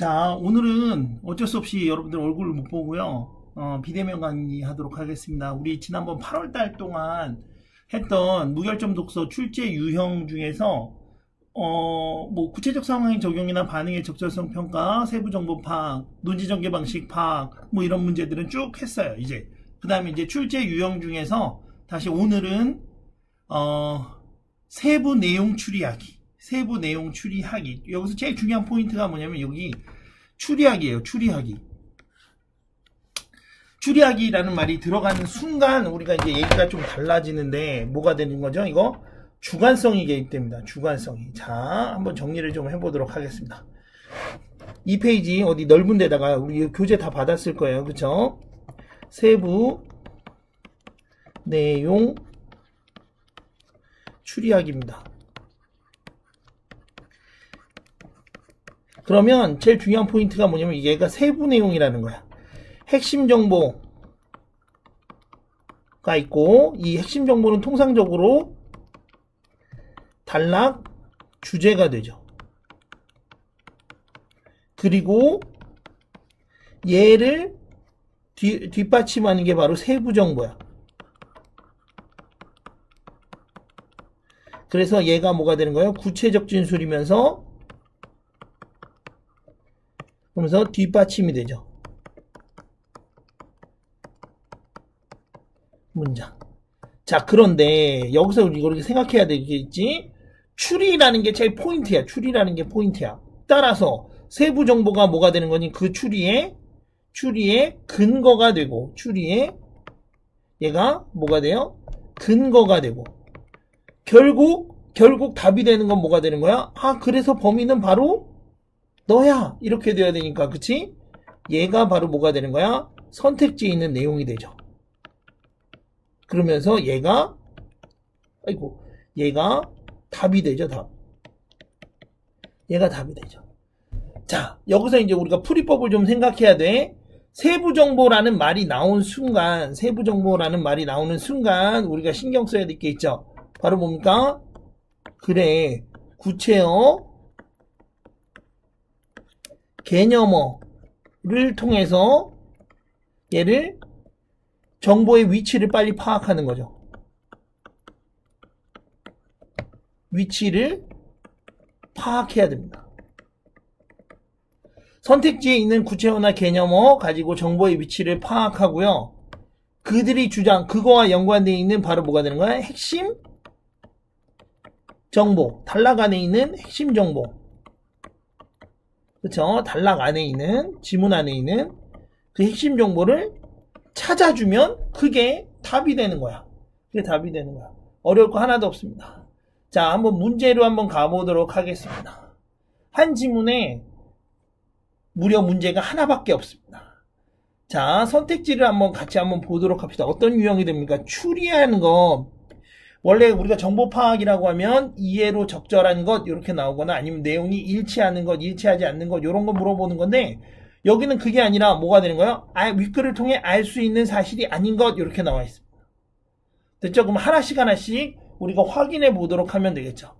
자, 오늘은 어쩔 수 없이 여러분들 얼굴을 못 보고요. 비대면 강의 하도록 하겠습니다. 우리 지난번 8월달 동안 했던 무결점 독서 출제 유형 중에서 뭐 구체적 상황의 적용이나 반응의 적절성 평가, 세부 정보 파악, 논지 전개 방식 파악, 뭐 이런 문제들은 쭉 했어요. 이제 그 다음에 이제 출제 유형 중에서 다시 오늘은 세부 내용 추리하기. 세부 내용 추리하기. 여기서 제일 중요한 포인트가 뭐냐면 여기 추리하기예요. 추리하기. 추리하기라는 말이 들어가는 순간 우리가 이제 얘기가 좀 달라지는데 뭐가 되는 거죠? 이거 주관성이 개입됩니다. 주관성이. 자, 한번 정리를 좀 해보도록 하겠습니다. 이 페이지 어디 넓은 데다가 우리 교재 다 받았을 거예요. 그쵸? 세부 내용 추리하기입니다. 그러면 제일 중요한 포인트가 뭐냐면 얘가 세부 내용이라는 거야. 핵심 정보가 있고 이 핵심 정보는 통상적으로 단락 주제가 되죠. 그리고 얘를 뒷받침하는 게 바로 세부 정보야. 그래서 얘가 뭐가 되는 거예요? 구체적 진술이면서 그러면서 뒷받침이 되죠. 문장. 자, 그런데 여기서 우리 이렇게 생각해야 되겠지? 추리라는 게 제일 포인트야. 추리라는 게 포인트야. 따라서 세부 정보가 뭐가 되는 거니? 그 추리의 근거가 되고, 추리의 얘가 뭐가 돼요? 근거가 되고, 결국 답이 되는 건 뭐가 되는 거야? 그래서 범인은 바로 너야. 이렇게 돼야 되니까, 그치? 얘가 바로 뭐가 되는 거야? 선택지에 있는 내용이 되죠. 그러면서 얘가 답이 되죠, 답. 얘가 답이 되죠. 자, 여기서 이제 우리가 풀이법을 좀 생각해야 돼. 세부정보라는 말이 나온 순간, 우리가 신경 써야 될 게 있죠. 바로 뭡니까? 그래, 구체어, 개념어를 통해서 얘를 정보의 위치를 빨리 파악하는 거죠. 위치를 파악해야 됩니다. 선택지에 있는 구체어나 개념어 가지고 정보의 위치를 파악하고요. 그들이 주장, 그거와 연관되어 있는 바로 뭐가 되는 거야? 핵심 정보. 단락 안에 있는 핵심 정보. 그쵸? 단락 안에 있는, 지문 안에 있는 그 핵심 정보를 찾아주면 그게 답이 되는 거야. 그게 답이 되는 거야. 어려울 거 하나도 없습니다. 자, 한번 문제로 한번 가보도록 하겠습니다. 한 지문에 무려 문제가 하나밖에 없습니다. 자, 선택지를 같이 한번 보도록 합시다. 어떤 유형이 됩니까? 추리하는 거. 원래 우리가 정보 파악이라고 하면 이해로 적절한 것 이렇게 나오거나 아니면 내용이 일치하는 것, 일치하지 않는 것 이런 거 물어보는 건데 여기는 그게 아니라 뭐가 되는 거예요? 윗글을 통해 알 수 있는 사실이 아닌 것 이렇게 나와 있습니다. 됐죠? 그럼 하나씩 우리가 확인해 보도록 하면 되겠죠.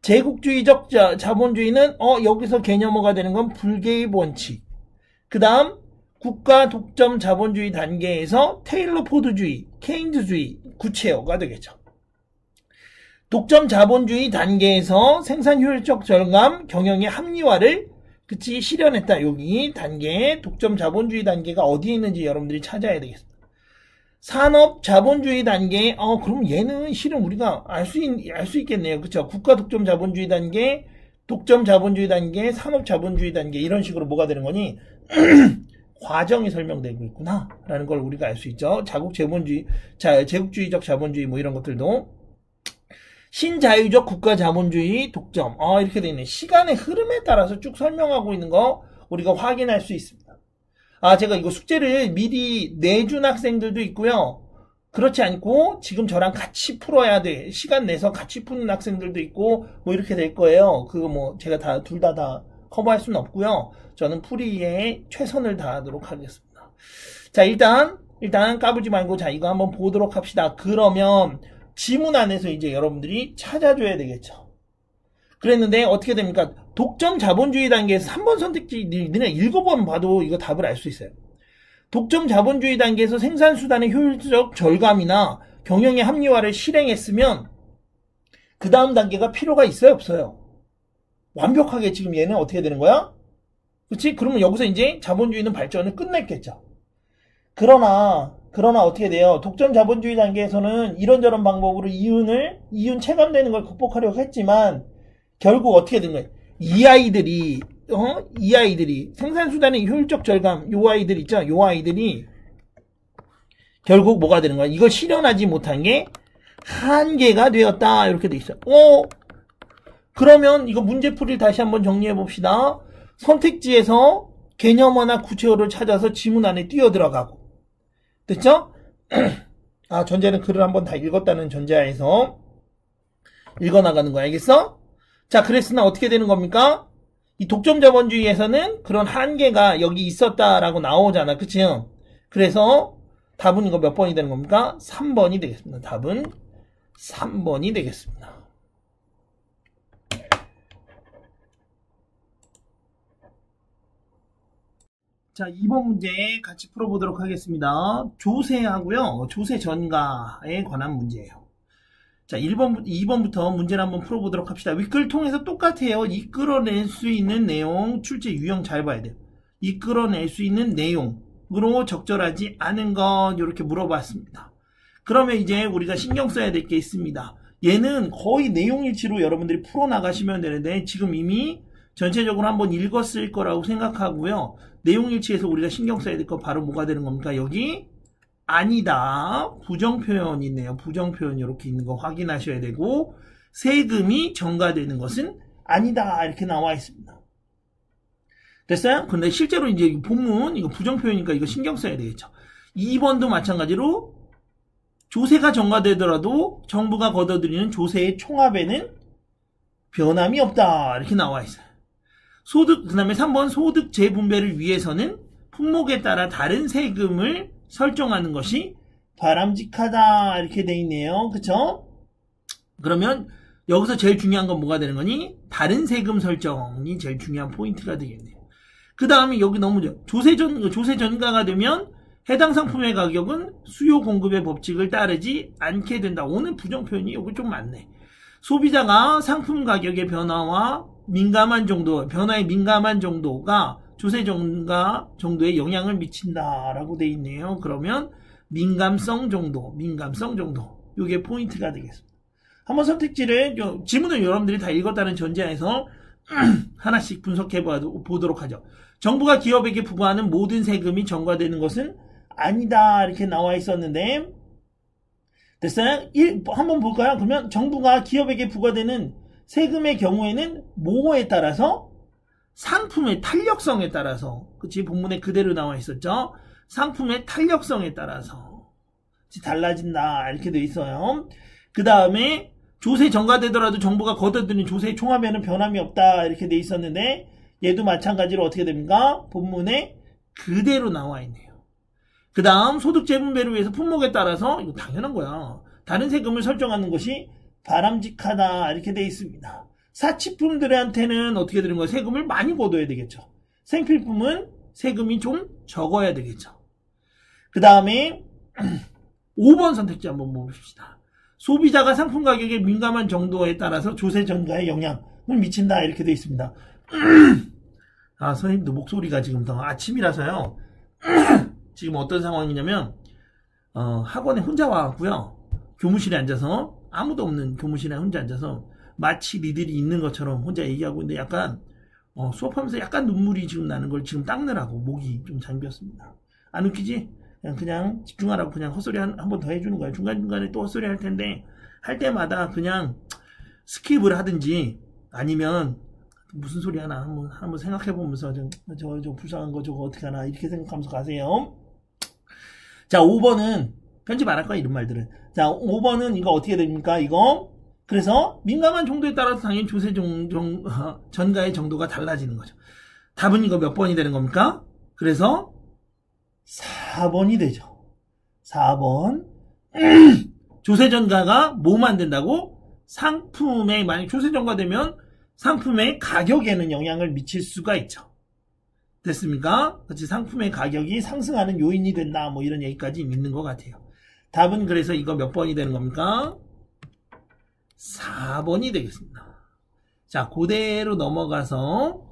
제국주의적 자본주의는 여기서 개념어가 되는 건 불개입 원칙. 그 다음 국가 독점 자본주의 단계에서 테일러 포드주의, 케인즈주의 구체어가 되겠죠. 독점 자본주의 단계에서 생산 효율적 절감, 경영의 합리화를 실현했다. 여기 단계, 독점 자본주의 단계가 어디에 있는지 여러분들이 찾아야 되겠습니다. 산업 자본주의 단계, 그럼 얘는 실은 우리가 알 수 있겠네요. 그쵸? 국가 독점 자본주의 단계, 독점 자본주의 단계, 산업 자본주의 단계, 이런 식으로 뭐가 되는 거니? 과정이 설명되고 있구나. 라는 걸 우리가 알 수 있죠. 제국주의적 자본주의, 뭐 이런 것들도. 신자유적 국가 자본주의 독점. 이렇게 되어 있네. 시간의 흐름에 따라서 쭉 설명하고 있는 거 우리가 확인할 수 있습니다. 제가 이거 숙제를 미리 내준 학생들도 있고요. 그렇지 않고 지금 저랑 같이 풀어야 돼. 시간 내서 같이 푸는 학생들도 있고 뭐 이렇게 될 거예요. 그거 뭐 제가 둘 다 커버할 수는 없고요. 저는 풀이에 최선을 다하도록 하겠습니다. 자, 일단 까부지 말고 자, 이거 한번 보도록 합시다. 그러면 지문 안에서 이제 여러분들이 찾아줘야 되겠죠. 그랬는데 어떻게 됩니까? 독점 자본주의 단계에서 3번 선택지 니네 읽어보면 봐도 이거 답을 알 수 있어요. 독점 자본주의 단계에서 생산수단의 효율적 절감이나 경영의 합리화를 실행했으면 그 다음 단계가 필요가 있어요, 없어요? 완벽하게 지금 얘는 어떻게 되는 거야? 그치? 그러면 여기서 이제 자본주의는 발전을 끝냈겠죠. 그러나 어떻게 돼요? 독점 자본주의 단계에서는 이런저런 방법으로 이윤 체감되는 걸 극복하려고 했지만 결국 어떻게 된 거예요? 이 아이들이 생산수단의 효율적 절감, 요 아이들 있죠? 요 아이들이 결국 뭐가 되는 거야? 이걸 실현하지 못한 게 한계가 되었다. 이렇게 돼 있어요. 그러면 이거 문제풀이를 다시 한번 정리해 봅시다. 선택지에서 개념어나 구체어를 찾아서 지문 안에 뛰어들어가고. 됐죠? 전제는 글을 한번 다 읽었다는 전제하에서 읽어나가는 거야. 알겠어? 자, 그랬으나 어떻게 되는 겁니까? 이 독점 자본주의에서는 그런 한계가 여기 있었다라고 나오잖아. 그치? 그래서 답은 이거 몇 번이 되는 겁니까? 3번이 되겠습니다. 답은 3번이 되겠습니다. 자, 2번 문제 같이 풀어보도록 하겠습니다. 조세하고요. 조세 전가에 관한 문제예요. 자, 2번부터 문제를 한번 풀어보도록 합시다. 윗글 통해서 똑같아요. 이끌어낼 수 있는 내용, 출제 유형 잘 봐야 돼요. 이끌어낼 수 있는 내용으로 적절하지 않은 것, 이렇게 물어봤습니다. 그러면 이제 우리가 신경 써야 될 게 있습니다. 얘는 거의 내용일치로 여러분들이 풀어나가시면 되는데, 지금 이미 전체적으로 한번 읽었을 거라고 생각하고요. 내용일치에서 우리가 신경 써야 될 거 바로 뭐가 되는 겁니까? 여기 아니다. 부정표현이 있네요. 부정표현 이렇게 있는 거 확인하셔야 되고, 세금이 전가되는 것은 아니다. 이렇게 나와 있습니다. 됐어요? 근데 실제로 이제 본문 이거 부정표현이니까 이거 신경 써야 되겠죠. 2번도 마찬가지로 조세가 전가되더라도 정부가 걷어들이는 조세의 총합에는 변함이 없다. 이렇게 나와 있어요. 그 다음에 3번 소득 재분배를 위해서는 품목에 따라 다른 세금을 설정하는 것이 바람직하다. 이렇게 돼 있네요. 그쵸? 그러면 여기서 제일 중요한 건 뭐가 되는 거니? 다른 세금 설정이 제일 중요한 포인트가 되겠네요. 그 다음에 여기 너무 조세 전가가 되면 해당 상품의 가격은 수요 공급의 법칙을 따르지 않게 된다. 오늘 부정표현이 여기 좀 많네. 소비자가 상품 가격의 변화에 민감한 정도가 조세 전가 정도에 영향을 미친다라고 돼 있네요. 그러면 민감성 정도. 이게 포인트가 되겠습니다. 한번 선택지를 지문을 여러분들이 다 읽었다는 전제하에서 하나씩 분석해 보도록 하죠. 정부가 기업에게 부과하는 모든 세금이 전가되는 것은 아니다. 이렇게 나와 있었는데 됐어요? 한번 볼까요? 그러면 정부가 기업에게 부과되는 세금의 경우에는 뭐에 따라서? 상품의 탄력성에 따라서. 그치? 본문에 그대로 나와 있었죠? 상품의 탄력성에 따라서 달라진다. 이렇게 돼 있어요. 그 다음에 조세 전가되더라도 정부가 걷어들인 조세 총합에는 변함이 없다. 이렇게 돼 있었는데 얘도 마찬가지로 어떻게 됩니까? 본문에 그대로 나와 있네요. 그 다음 소득 재분배를 위해서 품목에 따라서 이거 당연한 거야. 다른 세금을 설정하는 것이 바람직하다. 이렇게 돼 있습니다. 사치품들한테는 어떻게 되는 거야? 세금을 많이 걷어야 되겠죠. 생필품은 세금이 좀 적어야 되겠죠. 그 다음에 5번 선택지 한번 봅시다. 소비자가 상품 가격에 민감한 정도에 따라서 조세 전가에 영향을 미친다. 이렇게 돼 있습니다. 선생님도 목소리가 지금 더 아침이라서요. 지금 어떤 상황이냐면 학원에 혼자 와갖고요. 교무실에 앉아서 아무도 없는 교무실에 혼자 앉아서 마치 니들이 있는 것처럼 혼자 얘기하고 있는데 약간 수업하면서 약간 눈물이 지금 나는 걸 지금 닦느라고 목이 좀 잠겼습니다. 안 웃기지? 그냥 집중하라고 그냥 헛소리 한 번 더 해주는 거예요. 중간중간에 또 헛소리 할 텐데 할 때마다 그냥 스킵을 하든지 아니면 무슨 소리 하나 한번 생각해 보면서 저 불쌍한 거 저거 어떻게 하나 이렇게 생각하면서 가세요. 자, 5번은 편집 안 할 거야 이런 말들은. 자, 5번은 이거 어떻게 됩니까? 이거 그래서 민감한 정도에 따라서 당연히 조세 전가의 정도가 달라지는 거죠. 답은 이거 몇 번이 되는 겁니까? 그래서 4번이 되죠. 4번. 조세 전가가 뭐만 된다고? 상품에 만약 조세 전가되면 상품의 가격에는 영향을 미칠 수가 있죠. 됐습니까? 그렇지, 상품의 가격이 상승하는 요인이 된다. 뭐 이런 얘기까지 있는 것 같아요. 답은 그래서 이거 몇 번이 되는 겁니까? 4번이 되겠습니다. 자, 그대로 넘어가서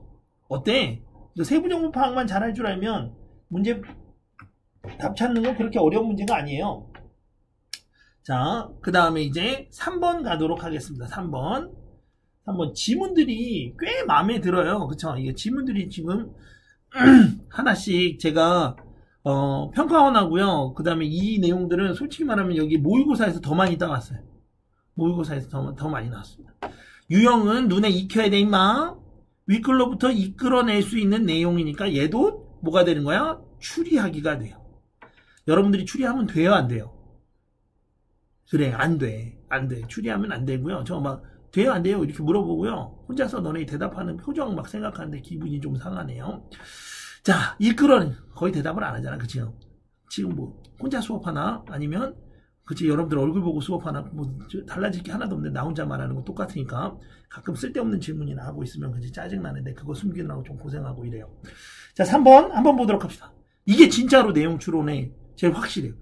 어때? 세부정보 파악만 잘할 줄 알면 문제 답 찾는 건 그렇게 어려운 문제가 아니에요. 자, 그 다음에 이제 3번 가도록 하겠습니다. 3번 지문들이 꽤 마음에 들어요. 그쵸? 이게 지문들이 지금 하나씩 제가 평가원하고요. 그 다음에 이 내용들은 솔직히 말하면 여기 모의고사에서 더 많이 따왔어요. 모의고사에서 더 많이 나왔습니다. 유형은 눈에 익혀야 돼 임마. 윗글로부터 이끌어낼 수 있는 내용이니까 얘도 뭐가 되는 거야? 추리하기가 돼요. 여러분들이 추리하면 돼요, 안 돼요? 그래, 안 돼. 추리하면 안 되고요. 저 막 돼요, 안 돼요? 이렇게 물어보고요. 혼자서 너네 대답하는 표정 막 생각하는데 기분이 좀 상하네요. 자, 이끌어낸 거의 대답을 안 하잖아, 그치요? 지금 뭐 혼자 수업하나? 아니면 그치, 여러분들 얼굴 보고 수업하나? 뭐 달라질 게 하나도 없는데 나 혼자 말하는 거 똑같으니까 가끔 쓸데없는 질문이나 하고 있으면 그치 짜증나는데 그거 숨기느라고 좀 고생하고 이래요. 자, 3번 한번 보도록 합시다. 이게 진짜로 내용 추론에 제일 확실해요.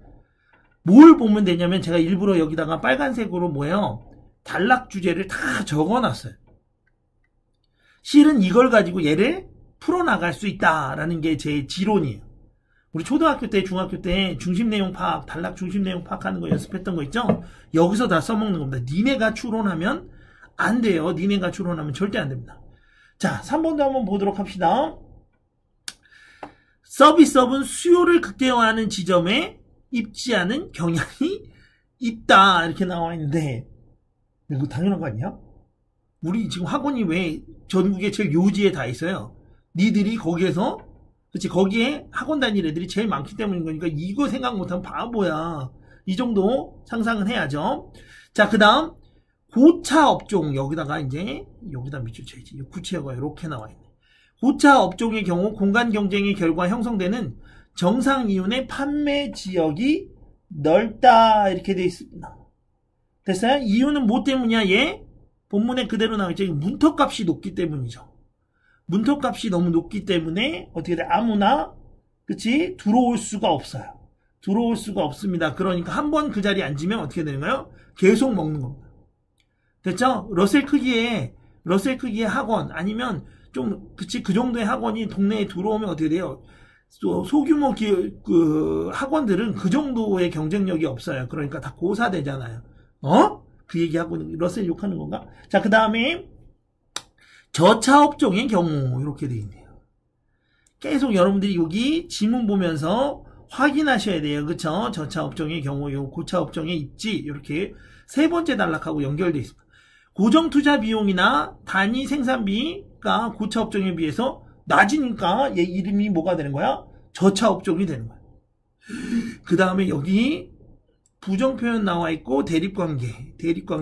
뭘 보면 되냐면 제가 일부러 여기다가 빨간색으로 뭐예요? 단락 주제를 다 적어놨어요. 실은 이걸 가지고 얘를 풀어나갈 수 있다라는 게 제 지론이에요. 우리 초등학교 때, 중학교 때 중심 내용 파악, 단락 중심 내용 파악하는 거 연습했던 거 있죠? 여기서 다 써먹는 겁니다. 니네가 추론하면 안 돼요. 니네가 추론하면 절대 안 됩니다. 자, 3번도 한번 보도록 합시다. 서비스업은 수요를 극대화하는 지점에 입지하는 경향이 있다. 이렇게 나와 있는데 이거 당연한 거 아니야? 우리 지금 학원이 왜 전국에 제일 요지에 다 있어요? 니들이 거기에서 그렇지, 거기에 학원 다닐 애들이 제일 많기 때문인 거니까 이거 생각 못하면 바보야. 이 정도 상상은 해야죠. 자, 그 다음 고차 업종 여기다가 이제 여기다 밑줄 쳐야지. 구체어가 이렇게 나와 있네. 고차 업종의 경우 공간 경쟁의 결과 형성되는 정상 이윤의 판매 지역이 넓다 이렇게 되어 있습니다. 됐어요? 이유는 뭐 때문이야? 얘 본문에 그대로 나와있죠. 문턱값이 높기 때문이죠. 문턱값이 너무 높기 때문에 어떻게 돼? 아무나 그치? 들어올 수가 없어요. 들어올 수가 없습니다. 그러니까 한번 그 자리에 앉으면 어떻게 되는 거예요? 계속 먹는 겁니다. 됐죠? 러셀 크기의 학원 아니면 좀 그치 그 정도의 학원이 동네에 들어오면 어떻게 돼요? 소규모 그 학원들은 그 정도의 경쟁력이 없어요. 그러니까 다 고사되잖아요. 그 얘기하고 러셀 욕하는 건가? 자, 그 다음에 저차 업종의 경우 이렇게 되어 있네요. 계속 여러분들이 여기 지문 보면서 확인하셔야 돼요. 그쵸? 저차 업종의 경우, 요 고차 업종의 입지 이렇게 세 번째 단락하고 연결되어 있습니다. 고정 투자 비용이나 단위 생산비가 고차 업종에 비해서 낮으니까 얘 이름이 뭐가 되는 거야? 저차 업종이 되는 거야. 그 다음에 여기 부정표현 나와 있고 대립관계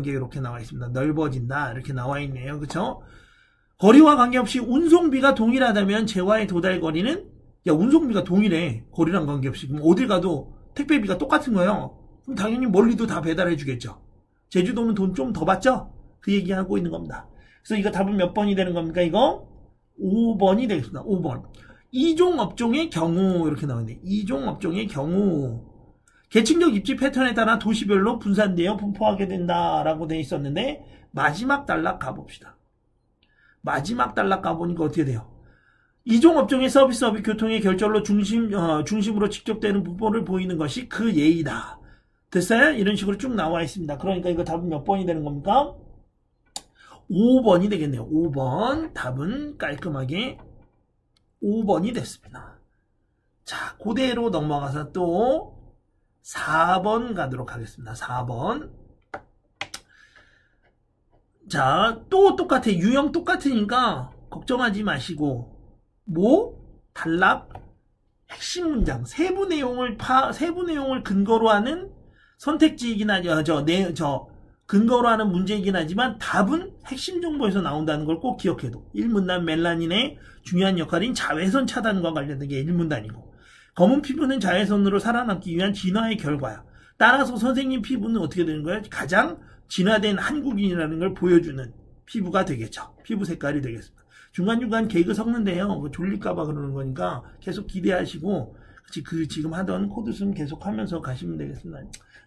이렇게 나와 있습니다. 넓어진다 이렇게 나와 있네요. 그쵸? 거리와 관계없이 운송비가 동일하다면 재화의 도달 거리는 야 운송비가 동일해. 거리랑 관계없이. 그럼 어딜 가도 택배비가 똑같은 거예요. 그럼 당연히 멀리도 다 배달해 주겠죠. 제주도는 돈 좀 더 받죠? 그 얘기하고 있는 겁니다. 그래서 이거 답은 몇 번이 되는 겁니까? 이거 5번이 되겠습니다. 5번. 이종 업종의 경우 이렇게 나오네. 이종 업종의 경우 계층적 입지 패턴에 따라 도시별로 분산되어 분포하게 된다라고 되어 있었는데 마지막 단락 가봅시다. 마지막 단락 가보니까 어떻게 돼요? 이종 업종의 서비스업이 교통의 결절로 중심으로 직접되는 분포를 보이는 것이 그 예이다. 됐어요? 이런 식으로 쭉 나와 있습니다. 그러니까 이거 답은 몇 번이 되는 겁니까? 5번이 되겠네요. 5번. 답은 깔끔하게 5번이 됐습니다. 자, 그대로 넘어가서 또 4번 가도록 하겠습니다. 4번. 자, 또 똑같아. 유형 똑같으니까 걱정하지 마시고 단락 핵심 문장 세부 내용을 근거로 하는 선택지이긴 하죠. 근거로 하는 문제이긴 하지만 답은 핵심 정보에서 나온다는 걸 꼭 기억해둬. 1문단 멜라닌의 중요한 역할인 자외선 차단과 관련된 게 1문단이고 검은 피부는 자외선으로 살아남기 위한 진화의 결과야. 따라서 선생님 피부는 어떻게 되는 거야? 가장 진화된 한국인이라는 걸 보여주는 피부가 되겠죠. 피부 색깔이 되겠습니다. 중간중간 개그 섞는데요. 뭐 졸릴까봐 그러는 거니까 계속 기대하시고, 지금 하던 코드숨 계속 하면서 가시면 되겠습니다.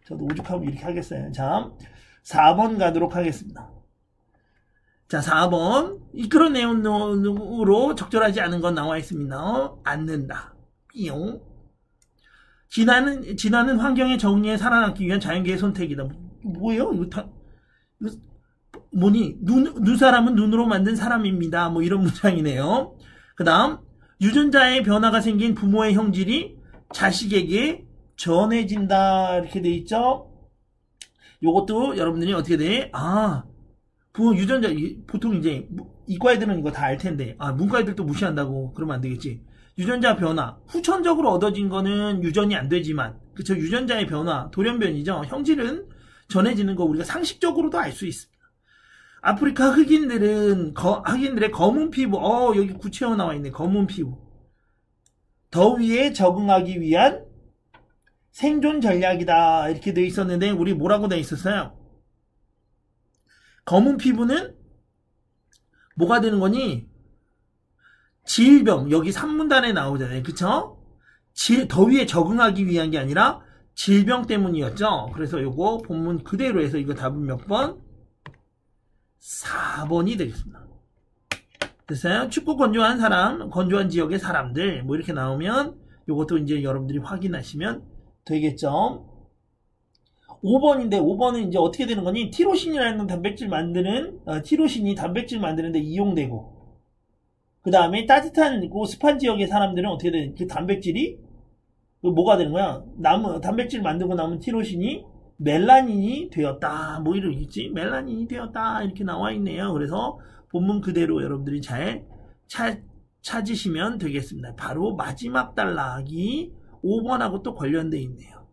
저도 오죽하면 이렇게 하겠어요. 자, 4번 가도록 하겠습니다. 자, 4번. 이끌어 내용으로 적절하지 않은 건 나와 있습니다. 않는다. 삐용. 진화는 환경의 정리에 살아남기 위한 자연계의 선택이다. 뭐예요? 눈사람은 눈으로 만든 사람입니다. 뭐 이런 문장이네요. 그 다음, 유전자의 변화가 생긴 부모의 형질이 자식에게 전해진다. 이렇게 돼 있죠? 요것도 여러분들이 어떻게 돼? 부모 유전자, 보통 이제 이과 애들은 이거 다 알 텐데, 문과 애들도 무시한다고 그러면 안 되겠지. 유전자 변화, 후천적으로 얻어진 거는 유전이 안 되지만, 그쵸? 유전자의 변화, 돌연변이죠. 형질은 전해지는 거 우리가 상식적으로도 알 수 있습니다. 아프리카 흑인들의 검은 피부, 여기 구체어 나와 있네. 검은 피부. 더위에 적응하기 위한 생존 전략이다. 이렇게 되어 있었는데, 우리 뭐라고 되어 있었어요? 검은 피부는 뭐가 되는 거니? 질병, 여기 산문단에 나오잖아요. 그쵸? 더위에 적응하기 위한 게 아니라 질병 때문이었죠. 그래서 요거 본문 그대로 해서 이거 답은 몇 번? 4번이 되겠습니다. 됐어요? 춥고 건조한 사람, 건조한 지역의 사람들, 뭐 이렇게 나오면 요것도 이제 여러분들이 확인하시면 되겠죠. 5번인데 5번은 이제 어떻게 되는 거니? 티로신이라는 티로신이 단백질 만드는데 이용되고, 그 다음에 따뜻한 습한 지역의 사람들은 어떻게 되는, 그 단백질이 뭐가 되는 거야? 단백질 만들고 남은 티로신이 멜라닌이 되었다. 뭐 이러겠지? 멜라닌이 되었다. 이렇게 나와 있네요. 그래서 본문 그대로 여러분들이 잘 찾으시면 되겠습니다. 바로 마지막 단락이 5번하고 또 관련되어 있네요.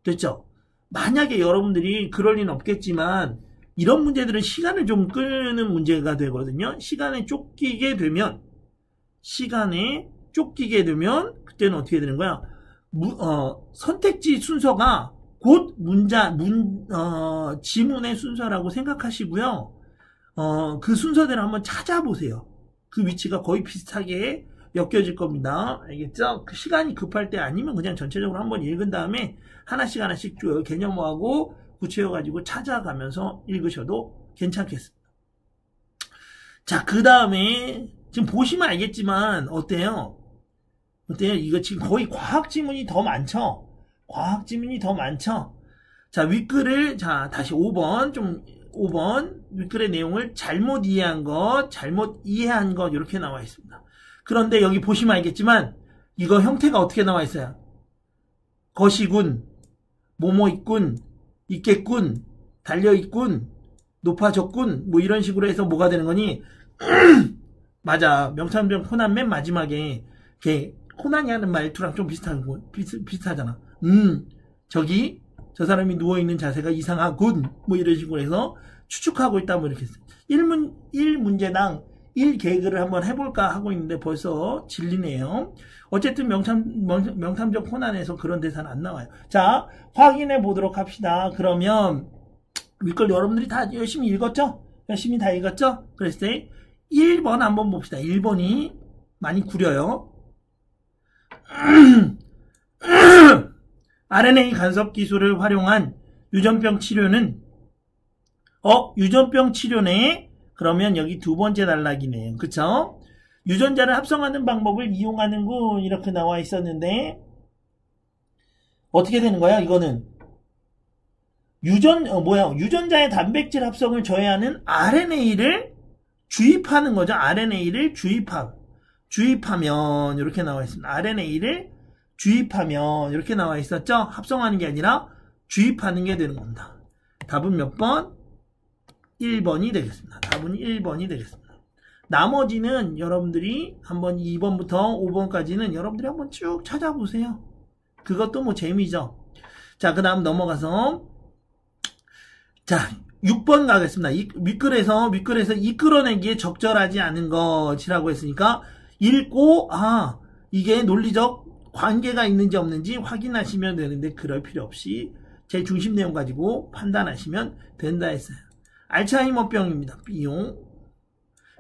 됐죠? 만약에 여러분들이 그럴 리는 없겠지만 이런 문제들은 시간을 좀 끄는 문제가 되거든요. 시간에 쫓기게 되면 그때는 어떻게 되는 거야? 선택지 순서가 곧 지문의 순서라고 생각하시고요. 그 순서대로 한번 찾아보세요. 그 위치가 거의 비슷하게 엮여질 겁니다. 알겠죠? 그 시간이 급할 때 아니면 그냥 전체적으로 한번 읽은 다음에 하나씩 개념화하고 구체화가지고 찾아가면서 읽으셔도 괜찮겠습니다. 자, 그 다음에 지금 보시면 알겠지만 어때요? 이거 지금 거의 과학 지문이 더 많죠? 자, 윗글을, 다시 5번, 윗글의 내용을 잘못 이해한 것, 이렇게 나와 있습니다. 그런데 여기 보시면 알겠지만, 이거 형태가 어떻게 나와 있어요? 것이군, 뭐뭐 있군, 있겠군, 달려있군, 높아졌군, 뭐 이런 식으로 해서 뭐가 되는 거니? 맞아. 명탐정 코난 맨 마지막에, 코난이 하는 말투랑 좀 비슷하잖아. 저 사람이 누워있는 자세가 이상하군. 뭐 이런 식으로 해서 추측하고 있다. 뭐 이렇게 했어요. 1문제당 1개그를 한번 해볼까 하고 있는데 벌써 질리네요. 어쨌든 명탐정 코난에서 그런 대사는 안 나와요. 자, 확인해 보도록 합시다. 그러면 윗글 여러분들이 다 열심히 읽었죠? 그랬을 때 1번 한번 봅시다. 1번이 많이 구려요. RNA 간섭 기술을 활용한 유전병 치료는 유전병 치료네. 그러면 여기 두 번째 단락이네요. 그쵸? 유전자를 합성하는 방법을 이용하는군. 이렇게 나와 있었는데 어떻게 되는 거야? 이거는 유전자의 단백질 합성을 저해하는 RNA를 주입하는 거죠. RNA를 주입하면 이렇게 나와 있습니다. RNA를 주입하면 이렇게 나와 있었죠. 합성하는 게 아니라 주입하는 게 되는 겁니다. 답은 몇 번? 1번이 되겠습니다. 답은 1번이 되겠습니다. 나머지는 여러분들이 한번 2번부터 5번까지는 여러분들이 한번 쭉 찾아보세요. 그것도 뭐 재미죠. 자, 그 다음 넘어가서 자, 6번 가겠습니다. 윗글에서 이끌어내기에 적절하지 않은 것이라고 했으니까 읽고 이게 논리적 관계가 있는지 없는지 확인하시면 되는데 그럴 필요 없이 제 중심 내용 가지고 판단하시면 된다 했어요. 알츠하이머병입니다. 비용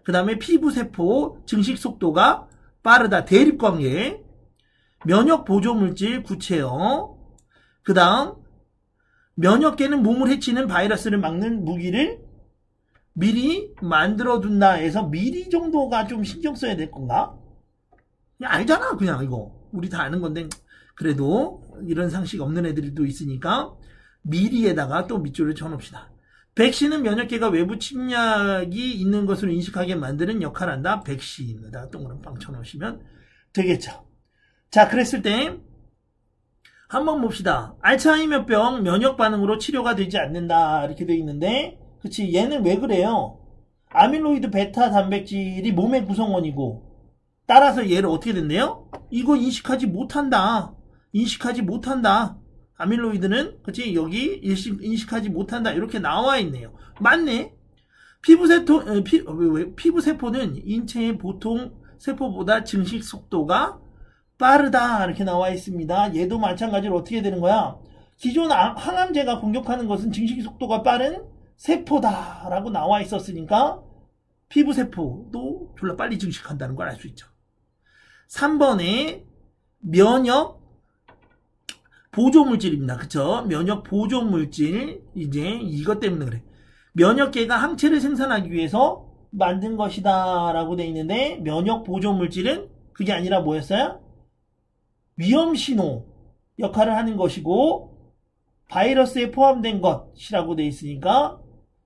그 다음에 피부세포 증식 속도가 빠르다. 대립관계. 면역 보조물질 구체형. 그 다음 면역계는 몸을 해치는 바이러스를 막는 무기를 미리 만들어둔다 해서 미리 정도가 좀 신경 써야 될 건가? 그냥 알잖아 그냥 이거. 우리 다 아는 건데 그래도 이런 상식 없는 애들도 있으니까 미리에다가 또 밑줄을 쳐놓읍시다. 백신은 면역계가 외부 침략이 있는 것으로 인식하게 만드는 역할을 한다. 백신에다가 동그랑빵 쳐놓으시면 되겠죠. 자, 그랬을 때 한번 봅시다. 알츠하이머병 면역 반응으로 치료가 되지 않는다 이렇게 되어 있는데, 그치? 얘는 왜 그래요? 아밀로이드 베타 단백질이 몸의 구성원이고, 따라서 얘를 어떻게 된대요? 이거 인식하지 못한다. 인식하지 못한다. 아밀로이드는, 그치? 여기 인식하지 못한다. 이렇게 나와 있네요. 맞네. 피부세포는 인체의 보통 세포보다 증식 속도가 빠르다. 이렇게 나와 있습니다. 얘도 마찬가지로 어떻게 되는 거야? 기존 항암제가 공격하는 것은 증식 속도가 빠른 세포다. 라고 나와 있었으니까, 피부세포도 졸라 빨리 증식한다는 걸 알 수 있죠. 3번에 면역 보조물질입니다. 그쵸? 면역 보조물질. 이제 이것 때문에 그래. 면역계가 항체를 생산하기 위해서 만든 것이다 라고 돼 있는데, 면역 보조물질은 그게 아니라 뭐였어요? 위험신호 역할을 하는 것이고 바이러스에 포함된 것이라고 돼 있으니까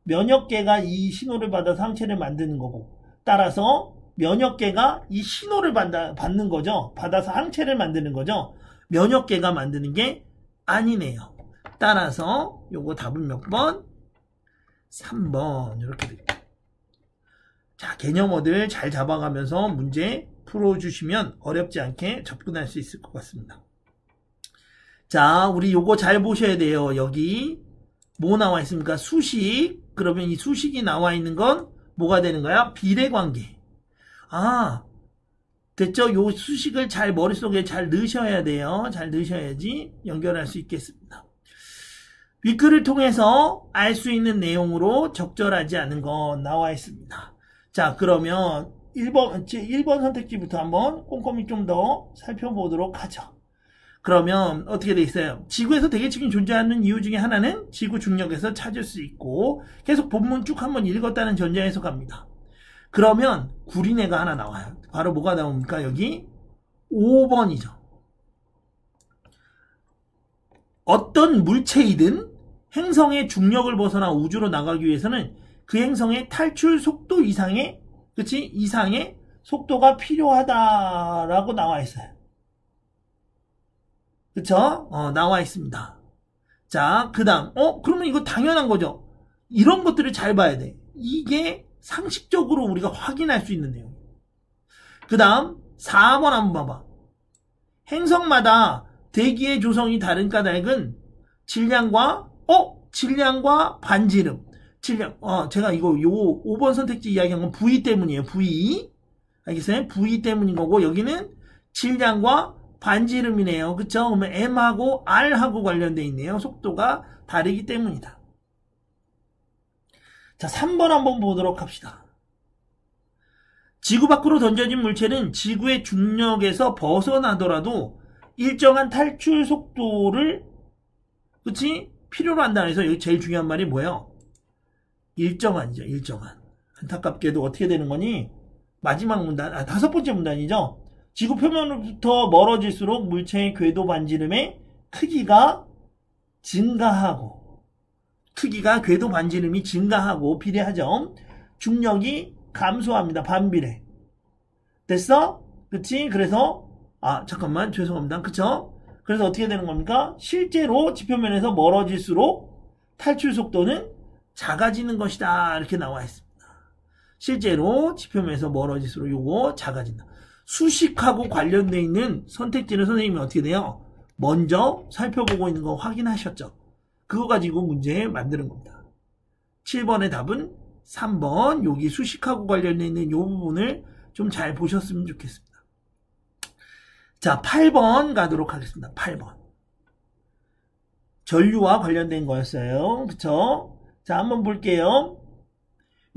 면역계가 이 신호를 받아서 항체를 만드는 거고, 따라서 면역계가 이 신호를 받는 거죠. 받아서 항체를 만드는 거죠. 면역계가 만드는 게 아니네요. 따라서 요거 답은 몇 번? 3번 이렇게 됩니다. 자, 개념어들 잘 잡아가면서 문제 풀어주시면 어렵지 않게 접근할 수 있을 것 같습니다. 자, 우리 요거 잘 보셔야 돼요. 여기 뭐 나와 있습니까? 수식. 그러면 이 수식이 나와 있는 건 뭐가 되는 거야? 비례관계. 아, 됐죠? 요 수식을 잘 머릿속에 잘 넣으셔야 돼요. 잘 넣으셔야지 연결할 수 있겠습니다. 윗글을 통해서 알 수 있는 내용으로 적절하지 않은 건 나와 있습니다. 자, 그러면 1번 선택지부터 한번 꼼꼼히 좀 더 살펴보도록 하죠. 그러면 어떻게 돼 있어요? 지구에서 대기층이 존재하는 이유 중에 하나는 지구 중력에서 찾을 수 있고, 계속 본문 쭉 한번 읽었다는 전제에서 갑니다. 그러면 구린애가 하나 나와요. 바로 뭐가 나옵니까? 여기 5번이죠. 어떤 물체이든 행성의 중력을 벗어나 우주로 나가기 위해서는 그 행성의 탈출 속도 이상의, 그치? 이상의 속도가 필요하다라고 나와 있어요. 그쵸? 나와 있습니다. 자, 그 다음, 그러면 이거 당연한 거죠. 이런 것들을 잘 봐야 돼. 이게 상식적으로 우리가 확인할 수 있는 내용. 그 다음, 4번 한번 봐봐. 행성마다 대기의 조성이 다른 까닭은 질량과 반지름. 제가 이거 5번 선택지 이야기한 건 V 때문이에요. V. 알겠어요? V 때문인 거고, 여기는 질량과 반지름이네요. 그쵸? 그러면 M하고 R하고 관련되어 있네요. 속도가 다르기 때문이다. 자, 3번 한번 보도록 합시다. 지구 밖으로 던져진 물체는 지구의 중력에서 벗어나더라도 일정한 탈출 속도를, 그치? 필요로 한다 해서 여기 제일 중요한 말이 뭐예요? 일정한이죠. 일정한. 안타깝게도 어떻게 되는 거니? 마지막 문단, 5번째 문단이죠. 지구 표면으로부터 멀어질수록 물체의 궤도 반지름의 크기가 증가하고, 궤도 반지름이 증가하고 비례하죠. 중력이 감소합니다. 반비례. 됐어? 그치? 그래서 잠깐만, 죄송합니다. 그쵸? 그래서 어떻게 되는 겁니까? 실제로 지표면에서 멀어질수록 탈출 속도는 작아지는 것이다. 이렇게 나와 있습니다. 실제로 지표면에서 멀어질수록 요거 작아진다. 수식하고 관련되어 있는 선택지는 선생님이 어떻게 돼요? 먼저 살펴보고 있는 거 확인하셨죠? 그거 가지고 문제 만드는 겁니다. 7번의 답은 3번, 여기 수식하고 관련되어 있는 이 부분을 좀 잘 보셨으면 좋겠습니다. 자, 8번 가도록 하겠습니다. 8번. 전류와 관련된 거였어요. 그쵸? 자, 한번 볼게요.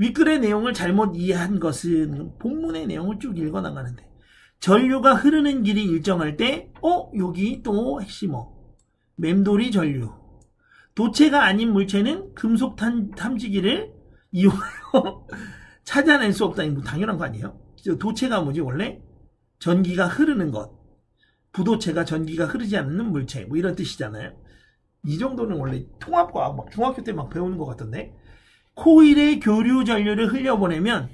윗글의 내용을 잘못 이해한 것은 본문의 내용을 쭉 읽어나가는데 전류가 흐르는 길이 일정할 때 여기 또 핵심어 맴돌이 전류 도체가 아닌 물체는 금속 탐지기를 이용하여 찾아낼 수 없다. 뭐 당연한 거 아니에요? 도체가 뭐지 원래? 전기가 흐르는 것. 부도체가 전기가 흐르지 않는 물체. 뭐 이런 뜻이잖아요. 이 정도는 원래 통합과학 막 중학교 때 막 배우는 것 같던데. 코일에 교류 전류를 흘려보내면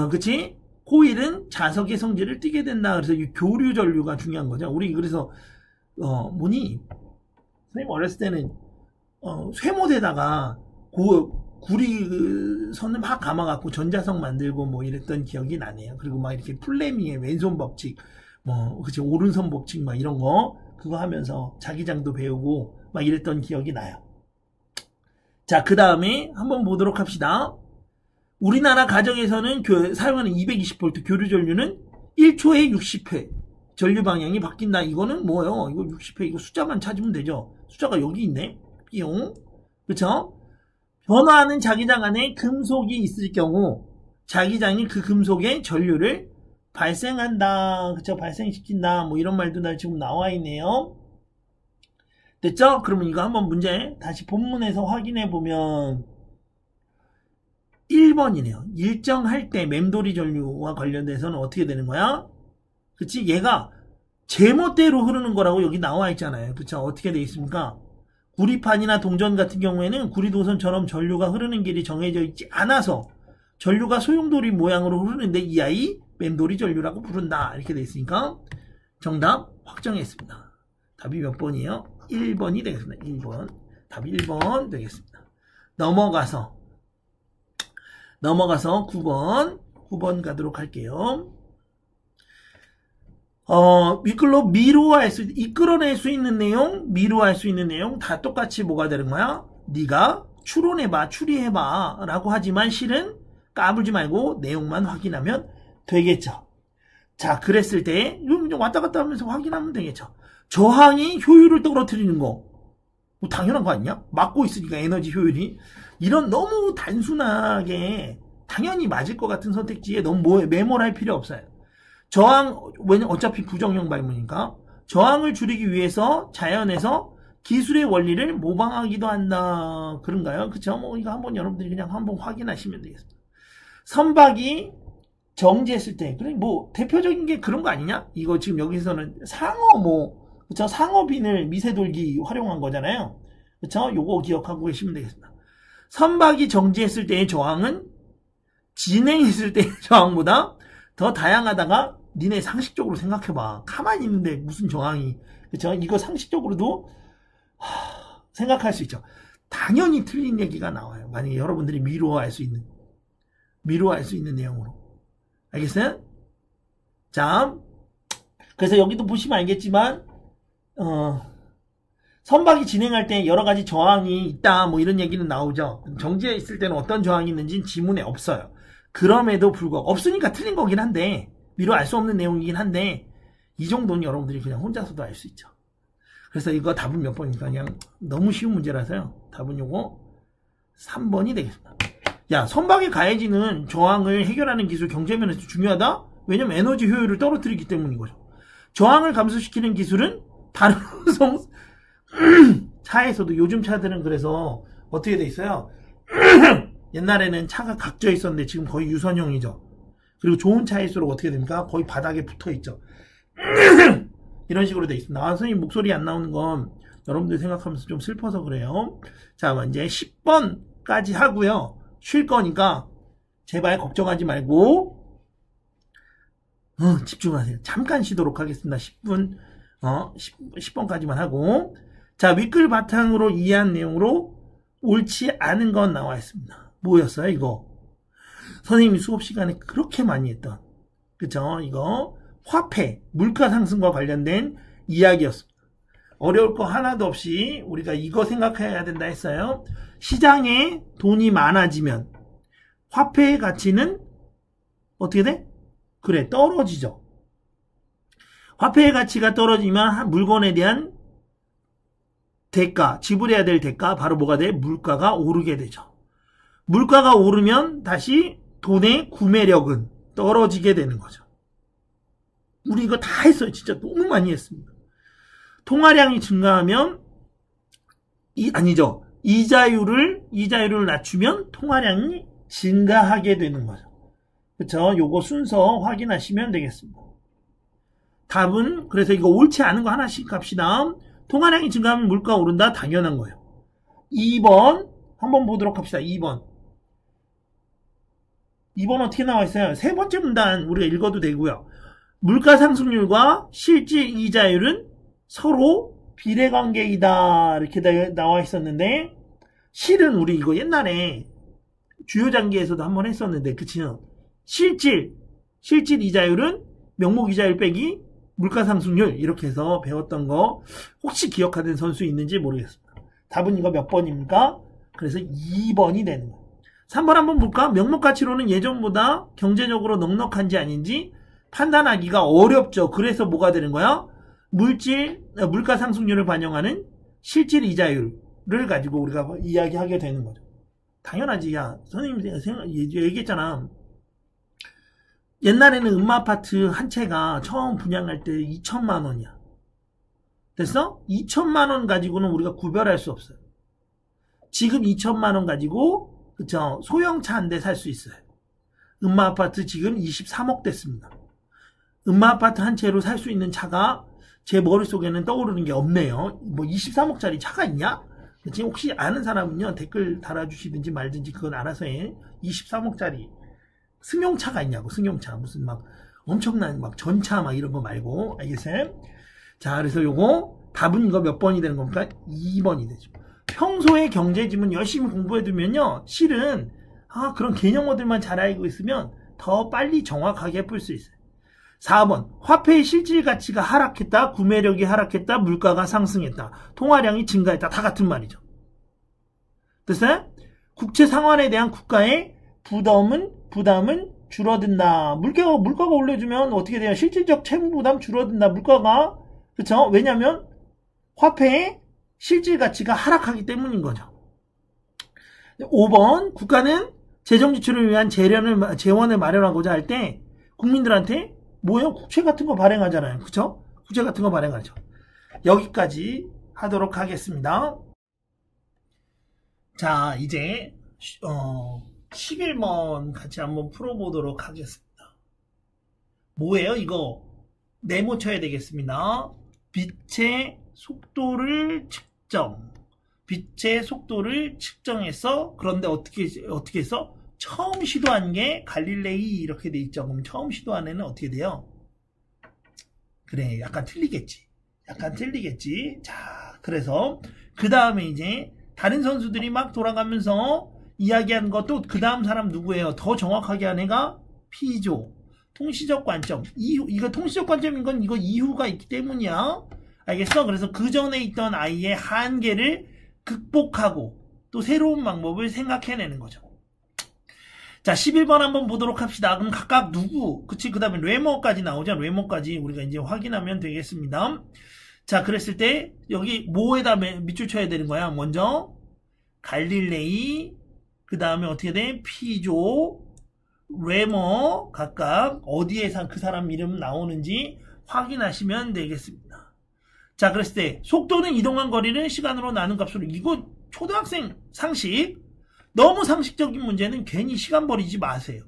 그치? 코일은 자석의 성질을 띠게 된다. 그래서 이 교류 전류가 중요한 거죠. 우리 그래서 선생님 어렸을 때는 쇠못에다가 구리 선을 막 감아갖고 전자석 만들고 뭐 이랬던 기억이 나네요. 그리고 막 이렇게 플레밍의 왼손 법칙, 그치, 오른손 법칙 막 이런 거, 그거 하면서 자기장도 배우고 막 이랬던 기억이 나요. 자, 그 다음에 한번 보도록 합시다. 우리나라 가정에서는 사용하는 220V 교류 전류는 1초에 60회. 전류 방향이 바뀐다. 이거는 뭐예요? 이거 60회, 이거 숫자만 찾으면 되죠. 숫자가 여기 있네. 삐용. 그쵸? 변화하는 자기장 안에 금속이 있을 경우 자기장이 그 금속에 전류를 발생한다. 그쵸? 발생시킨다. 뭐 이런 말도 날 지금 나와 있네요. 됐죠? 그러면 이거 한번 문제 다시 본문에서 확인해 보면 1번이네요. 일정할 때 맴돌이 전류와 관련돼서는 어떻게 되는 거야? 그치? 얘가 제멋대로 흐르는 거라고 여기 나와 있잖아요. 그쵸? 어떻게 돼 있습니까? 구리판이나 동전 같은 경우에는 구리도선처럼 전류가 흐르는 길이 정해져 있지 않아서 전류가 소용돌이 모양으로 흐르는데 이 아이 맴돌이 전류라고 부른다. 이렇게 돼 있으니까 정답 확정했습니다. 답이 몇 번이에요? 1번이 되겠습니다. 1번. 답이 1번 되겠습니다. 넘어가서 9번 가도록 할게요. 윗글로 이끌어낼 수 있는 내용, 미루할 수 있는 내용 다 똑같이 뭐가 되는 거야? 네가 추론해봐, 추리해봐 라고 하지만 실은 까불지 말고 내용만 확인하면 되겠죠. 자, 그랬을 때 왔다 갔다 하면서 확인하면 되겠죠. 저항이 효율을 떨어뜨리는 거 뭐 당연한 거 아니냐? 막고 있으니까 에너지 효율이. 이런 너무 단순하게 당연히 맞을 것 같은 선택지에 너무 매몰할 필요 없어요. 저항, 왜냐면 어차피 부정형 발문이니까 저항을 줄이기 위해서 자연에서 기술의 원리를 모방하기도 한다. 그런가요? 그쵸? 뭐 이거 한번 여러분들이 그냥 한번 확인하시면 되겠습니다. 선박이 정지했을 때, 그래 뭐 대표적인 게 그런 거 아니냐? 이거 지금 여기서는 그쵸? 상어 비늘 미세돌기 활용한 거잖아요. 그쵸? 요거 기억하고 계시면 되겠습니다. 선박이 정지했을 때의 저항은 진행했을 때의 저항보다 더 다양하다가 니네 상식적으로 생각해봐. 가만히 있는데 무슨 저항이. 그쵸? 이거 상식적으로도 생각할 수 있죠. 당연히 틀린 얘기가 나와요. 만약에 여러분들이 미루어할 수 있는 내용으로. 알겠어요? 자, 그래서 여기도 보시면 알겠지만 선박이 진행할 때 여러 가지 저항이 있다 뭐 이런 얘기는 나오죠. 정지해 있을 때는 어떤 저항이 있는지는 지문에 없어요. 그럼에도 불구하고 없으니까 틀린 거긴 한데 미루 알 수 없는 내용이긴 한데 이 정도는 여러분들이 그냥 혼자서도 알 수 있죠. 그래서 이거 답은 몇 번입니까? 그냥 너무 쉬운 문제라서요. 답은 요거 3번이 되겠습니다. 야, 선박에 가해지는 저항을 해결하는 기술 경제면에서 중요하다? 왜냐면 에너지 효율을 떨어뜨리기 때문인 거죠. 저항을 감소시키는 기술은 다른 차에서도 요즘 차들은 그래서 어떻게 돼 있어요? 옛날에는 차가 각져 있었는데 지금 거의 유선형이죠. 그리고 좋은 차일수록 어떻게 됩니까? 거의 바닥에 붙어 있죠. 이런 식으로 돼 있습니다. 선생님 목소리 안 나오는 건 여러분들 생각하면서 좀 슬퍼서 그래요. 자, 이제 10번까지 하고요. 쉴 거니까 제발 걱정하지 말고 집중하세요. 잠깐 쉬도록 하겠습니다. 10번까지만 하고. 자, 윗글 바탕으로 이해한 내용으로 옳지 않은 건 나와 있습니다. 뭐였어요, 이거? 선생님이 수업 시간에 그렇게 많이 했던, 그쵸? 이거, 화폐, 물가 상승과 관련된 이야기였습니다. 어려울 거 하나도 없이 우리가 이거 생각해야 된다 했어요. 시장에 돈이 많아지면 화폐의 가치는 어떻게 돼? 그래, 떨어지죠. 화폐의 가치가 떨어지면 물건에 대한 대가, 지불해야 될 대가, 바로 뭐가 돼? 물가가 오르게 되죠. 물가가 오르면 다시 돈의 구매력은 떨어지게 되는 거죠. 우리 이거 다 했어요. 진짜 너무 많이 했습니다. 통화량이 증가하면 이자율을 낮추면 통화량이 증가하게 되는 거죠. 그쵸? 요거 순서 확인하시면 되겠습니다. 답은 그래서 이거 옳지 않은 거 하나씩 갑시다. 통화량이 증가하면 물가가 오른다. 당연한 거예요. 2번 한번 보도록 합시다. 2번 어떻게 나와 있어요? 세 번째 문단 우리가 읽어도 되고요. 물가 상승률과 실질 이자율은 서로 비례관계이다. 이렇게 나와 있었는데 실은 우리 이거 옛날에 주요 장기에서도 한번 했었는데 그치요? 실질 이자율은 명목 이자율 빼기 물가 상승률 이렇게 해서 배웠던 거 혹시 기억하는 선수 있는지 모르겠습니다. 답은 이거 몇 번입니까? 그래서 2번이 되는 거예요. 3번 한번 볼까? 명목 가치로는 예전보다 경제적으로 넉넉한지 아닌지 판단하기가 어렵죠. 그래서 뭐가 되는 거야? 물가 상승률을 반영하는 실질 이자율을 가지고 우리가 이야기하게 되는 거죠. 당연하지. 야, 선생님이 얘기했잖아. 옛날에는 음마아파트 한 채가 처음 분양할 때 2천만 원이야. 됐어? 2천만 원 가지고는 우리가 구별할 수 없어요. 지금 2천만 원 가지고 그쵸? 소형차 한 대 살 수 있어요. 음마아파트 지금 23억 됐습니다. 음마아파트 한 채로 살 수 있는 차가 제 머릿속에는 떠오르는 게 없네요. 뭐 23억짜리 차가 있냐? 지금 혹시 아는 사람은요 댓글 달아주시든지 말든지 그건 알아서 해. 23억짜리 승용차가 있냐고. 승용차 무슨 막 엄청난 막 전차 막 이런 거 말고. 알겠어요? 자, 그래서 요거 답은 이거 몇 번이 되는 겁니까? 2번이 되죠. 평소에 경제지문 열심히 공부해두면요 실은 그런 개념어들만 잘 알고 있으면 더 빨리 정확하게 풀 수 있어요. 4번 화폐의 실질 가치가 하락했다. 구매력이 하락했다. 물가가 상승했다. 통화량이 증가했다. 다 같은 말이죠. 됐어요? 국채 상환에 대한 국가의 부담은 줄어든다. 물가가 올려주면 어떻게 돼요? 실질적 채무 부담 줄어든다. 물가가 그렇죠? 왜냐하면 화폐의 실질 가치가 하락하기 때문인 거죠. 5번 국가는 재정 지출을 위한 재원을 마련하고자 할 때 국민들한테 뭐예요? 국채 같은 거 발행하잖아요. 그쵸? 국채 같은 거 발행하죠. 여기까지 하도록 하겠습니다. 자, 이제 11번 같이 한번 풀어보도록 하겠습니다. 뭐예요? 이거 네모 쳐야 되겠습니다. 빛의 속도를 측정해서 그런데 어떻게 했어? 처음 시도한 게 갈릴레이 이렇게 돼 있죠. 그럼 처음 시도한 애는 어떻게 돼요? 그래, 약간 틀리겠지. 자, 그래서 그 다음에 이제 다른 선수들이 막 돌아가면서 이야기한 것도 그 다음 사람 누구예요? 더 정확하게 한 애가 피조. 통시적 관점. 이거 통시적 관점인 건 이거 이유가 있기 때문이야. 알겠어? 그래서 그 전에 있던 아이의 한계를 극복하고 또 새로운 방법을 생각해내는 거죠. 자, 11번 한번 보도록 합시다. 그럼 각각 누구? 그치? 그 다음에 레머까지 나오죠? 레머까지 우리가 이제 확인하면 되겠습니다. 자, 그랬을 때 여기 뭐에다 밑줄 쳐야 되는 거야? 먼저 갈릴레이, 그 다음에 어떻게 돼? 피조, 레머 각각 어디에 그 사람 이름 나오는지 확인하시면 되겠습니다. 자, 그랬을 때 속도는 이동한 거리를 시간으로 나눈 값으로. 이거 초등학생 상식. 너무 상식적인 문제는 괜히 시간 버리지 마세요.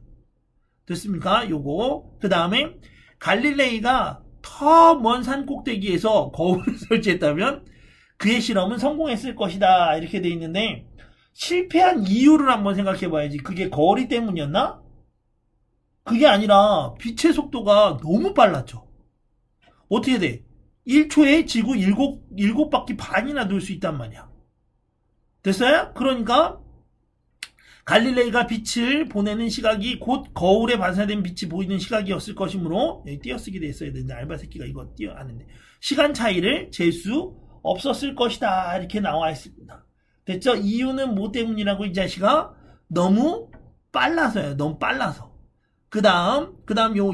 됐습니까? 요거. 그 다음에 갈릴레이가 더 먼 산 꼭대기에서 거울을 설치했다면 그의 실험은 성공했을 것이다. 이렇게 돼 있는데 실패한 이유를 한번 생각해 봐야지. 그게 거리 때문이었나? 그게 아니라 빛의 속도가 너무 빨랐죠. 어떻게 돼? 1초에 지구 7바퀴 반이나 돌 수 있단 말이야. 됐어요? 그러니까 갈릴레이가 빛을 보내는 시각이 곧 거울에 반사된 빛이 보이는 시각이었을 것이므로 여기 띄어쓰기 돼 있어야 되는데 알바 새끼가 이거 띄어하는데 시간 차이를 잴 수 없었을 것이다. 이렇게 나와 있습니다. 됐죠? 이유는 뭐 때문이라고 이 자식아? 너무 빨라서요. 너무 빨라서. 그 다음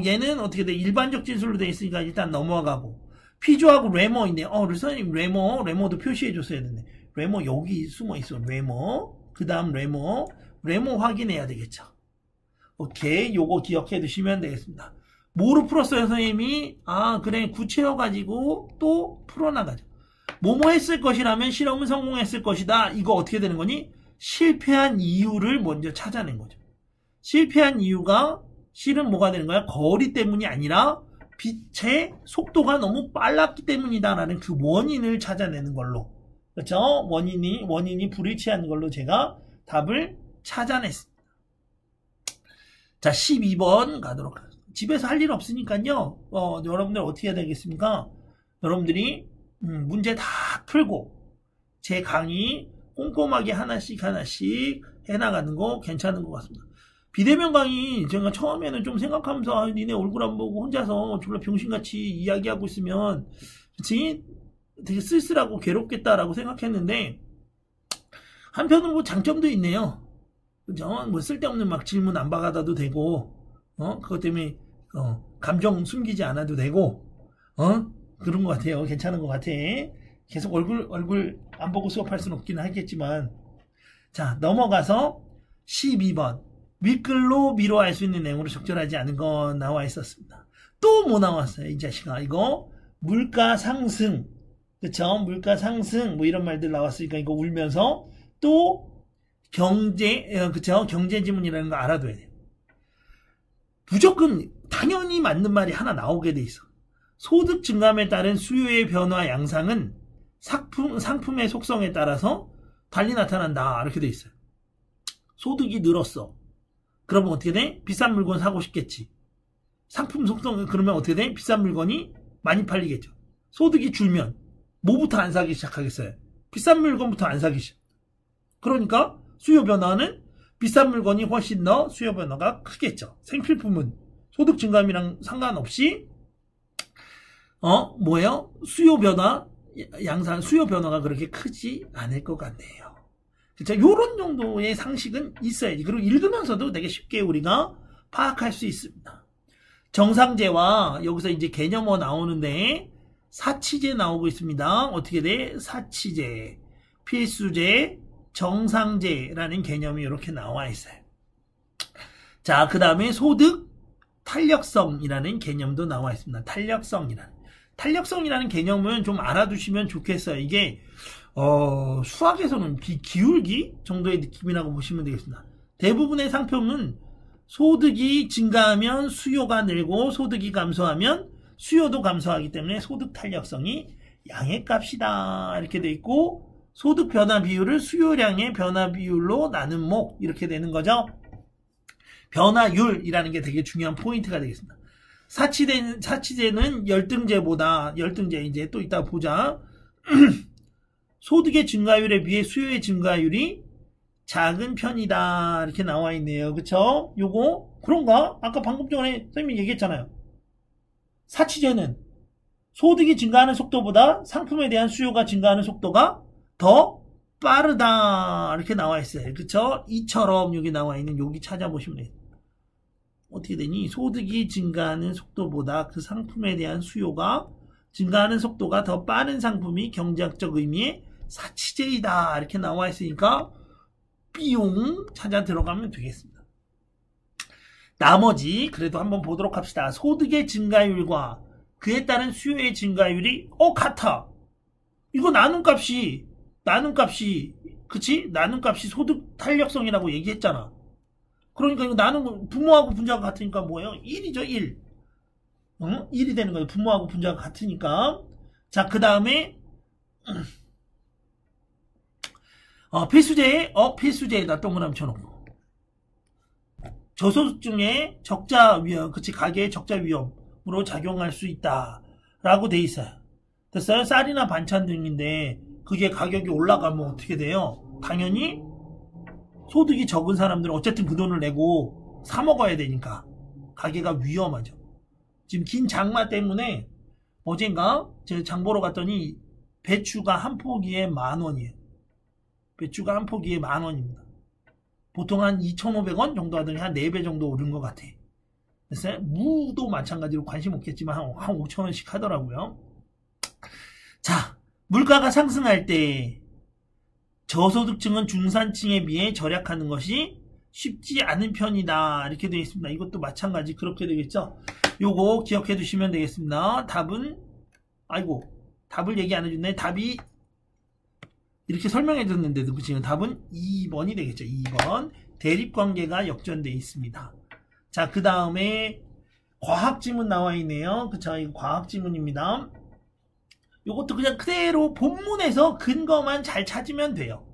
얘는 어떻게 돼? 일반적 진술로 돼 있으니까 일단 넘어가고 피조하고 레머인데 선생님 레머도 표시해 줬어야 되는데 레머 여기 숨어 있어. 레머 그 다음 레머 외모 확인해야 되겠죠. 오케이, 요거 기억해 두시면 되겠습니다. 뭐로 풀었어요, 선생님이? 그래, 구체여가지고 또 풀어나가죠. 뭐뭐 했을 것이라면 실험은 성공했을 것이다. 이거 어떻게 되는 거니? 실패한 이유를 먼저 찾아낸 거죠. 실패한 이유가 실은 뭐가 되는 거야? 거리 때문이 아니라 빛의 속도가 너무 빨랐기 때문이다라는 그 원인을 찾아내는 걸로. 그렇죠? 원인이 불일치한 걸로 제가 답을 찾아냈습니다. 자, 12번 가도록 하겠습니다. 집에서 할 일 없으니까요. 여러분들 어떻게 해야 되겠습니까? 여러분들이 문제 다 풀고 제 강의 꼼꼼하게 하나씩 해나가는 거 괜찮은 것 같습니다. 비대면 강의 제가 처음에는 좀 생각하면서 니네 얼굴 안 보고 혼자서 졸라 병신같이 이야기하고 있으면 그치? 되게 쓸쓸하고 괴롭겠다라고 생각했는데 한편으로 뭐 장점도 있네요. 그죠? 뭐 쓸데없는 막 질문 안 받아도 되고 그것 때문에 감정 숨기지 않아도 되고 그런 것 같아요. 괜찮은 것 같아. 계속 얼굴 안 보고 수업할 수는 없기는 하겠지만 자, 넘어가서 12번 윗글로 미로할 수 있는 내용으로 적절하지 않은 거 나와 있었습니다. 또 뭐 나왔어요, 이 자식아? 이거 물가 상승, 그쵸? 물가 상승 뭐 이런 말들 나왔으니까 이거 울면서 또 그쵸? 경제 지문이라는 거 알아둬야 돼요. 무조건 당연히 맞는 말이 하나 나오게 돼 있어. 소득 증감에 따른 수요의 변화 양상은 상품의 속성에 따라서 달리 나타난다. 이렇게 돼 있어요. 소득이 늘었어. 그러면 어떻게 돼? 비싼 물건 사고 싶겠지. 상품 속성 그러면 어떻게 돼? 비싼 물건이 많이 팔리겠죠. 소득이 줄면 뭐부터 안 사기 시작하겠어요? 비싼 물건부터 안 사기 시작. 그러니까 수요 변화는 비싼 물건이 훨씬 더 수요 변화가 크겠죠. 생필품은 소득 증감이랑 상관없이 뭐예요? 수요 변화가 그렇게 크지 않을 것 같네요. 그쵸? 요런 정도의 상식은 있어야지. 그리고 읽으면서도 되게 쉽게 우리가 파악할 수 있습니다. 정상제와 여기서 이제 개념어 나오는데 사치제 나오고 있습니다. 어떻게 돼? 사치제, 필수제, 정상제라는 개념이 이렇게 나와 있어요. 자, 그 다음에 소득 탄력성이라는 개념도 나와 있습니다. 탄력성이라는 개념은 좀 알아두시면 좋겠어요. 이게 수학에서는 기울기 정도의 느낌이라고 보시면 되겠습니다. 대부분의 상품은 소득이 증가하면 수요가 늘고 소득이 감소하면 수요도 감소하기 때문에 소득 탄력성이 양의 값이다 이렇게 돼 있고 소득 변화 비율을 수요량의 변화 비율로 나눈 목 이렇게 되는 거죠. 변화율이라는 게 되게 중요한 포인트가 되겠습니다. 사치제는 열등제 이제 또 이따 보자. 소득의 증가율에 비해 수요의 증가율이 작은 편이다 이렇게 나와 있네요. 그쵸? 요거 그런가? 아까 방금 전에 선생님이 얘기했잖아요. 사치제는 소득이 증가하는 속도보다 상품에 대한 수요가 증가하는 속도가 더 빠르다 이렇게 나와 있어요. 그쵸? 이처럼 여기 나와 있는 여기 찾아보시면 돼요. 어떻게 되니? 소득이 증가하는 속도보다 그 상품에 대한 수요가 증가하는 속도가 더 빠른 상품이 경제학적 의미의 사치제이다 이렇게 나와 있으니까 삐용 찾아 들어가면 되겠습니다. 나머지 그래도 한번 보도록 합시다. 소득의 증가율과 그에 따른 수요의 증가율이 같아. 이거 나눔값이 그치? 나눔값이 소득 탄력성이라고 얘기했잖아. 그러니까 이거 나는 부모하고 분자가 같으니까 뭐예요? 1이죠, 1. 1이 되는 거예요. 부모하고 분자가 같으니까. 자, 그 다음에 필수제에다 동그라미 쳐놓고 저소득층의 적자 위험, 가계의 적자 위험으로 작용할 수 있다라고 돼 있어요. 됐어요? 쌀이나 반찬 등인데 그게 가격이 올라가면 어떻게 돼요? 당연히 소득이 적은 사람들은 어쨌든 그 돈을 내고 사 먹어야 되니까 가게가 위험하죠. 지금 긴 장마 때문에 어젠가 제가 장 보러 갔더니 배추가 한 포기에 10,000원이에요. 배추가 한 포기에 10,000원입니다. 보통 한 2,500원 정도 하더니 한 4배 정도 오른 것 같아. 그래서 무도 마찬가지로 관심 없겠지만 한 5,000원씩 하더라고요. 자, 물가가 상승할 때 저소득층은 중산층에 비해 절약하는 것이 쉽지 않은 편이다. 이렇게 되어 있습니다. 이것도 마찬가지 그렇게 되겠죠. 요거 기억해 두시면 되겠습니다. 답은 답을 얘기 안 해줬네. 답이 이렇게 설명해 줬는데도 지금 답은 2번이 되겠죠. 2번. 대립관계가 역전되어 있습니다. 자, 그 다음에 과학지문 나와 있네요. 그쵸? 이거 과학지문입니다. 요것도 그냥 그대로 본문에서 근거만 잘 찾으면 돼요.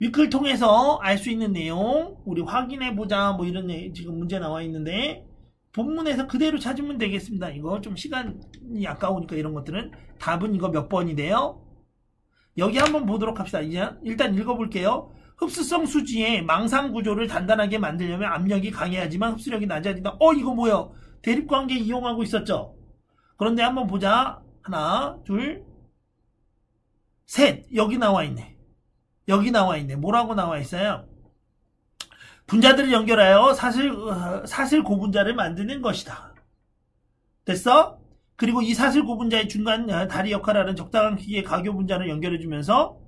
위클 통해서 알 수 있는 내용, 우리 확인해보자, 뭐 이런 지금 문제 나와 있는데, 본문에서 그대로 찾으면 되겠습니다. 이거 좀 시간이 아까우니까 이런 것들은. 답은 이거 몇 번이 돼요? 여기 한번 보도록 합시다. 이제 일단 읽어볼게요. 흡수성 수지의 망상 구조를 단단하게 만들려면 압력이 강해야지만 흡수력이 낮아진다. 이거 뭐예요? 대립관계 이용하고 있었죠? 그런데 한번 보자. 하나, 둘, 셋. 여기 나와 있네. 여기 나와 있네. 뭐라고 나와 있어요? 분자들을 연결하여 사슬 고분자를 만드는 것이다. 됐어? 그리고 이 사슬 고분자의 중간 다리 역할을 하는 적당한 크기의 가교 분자를 연결해주면서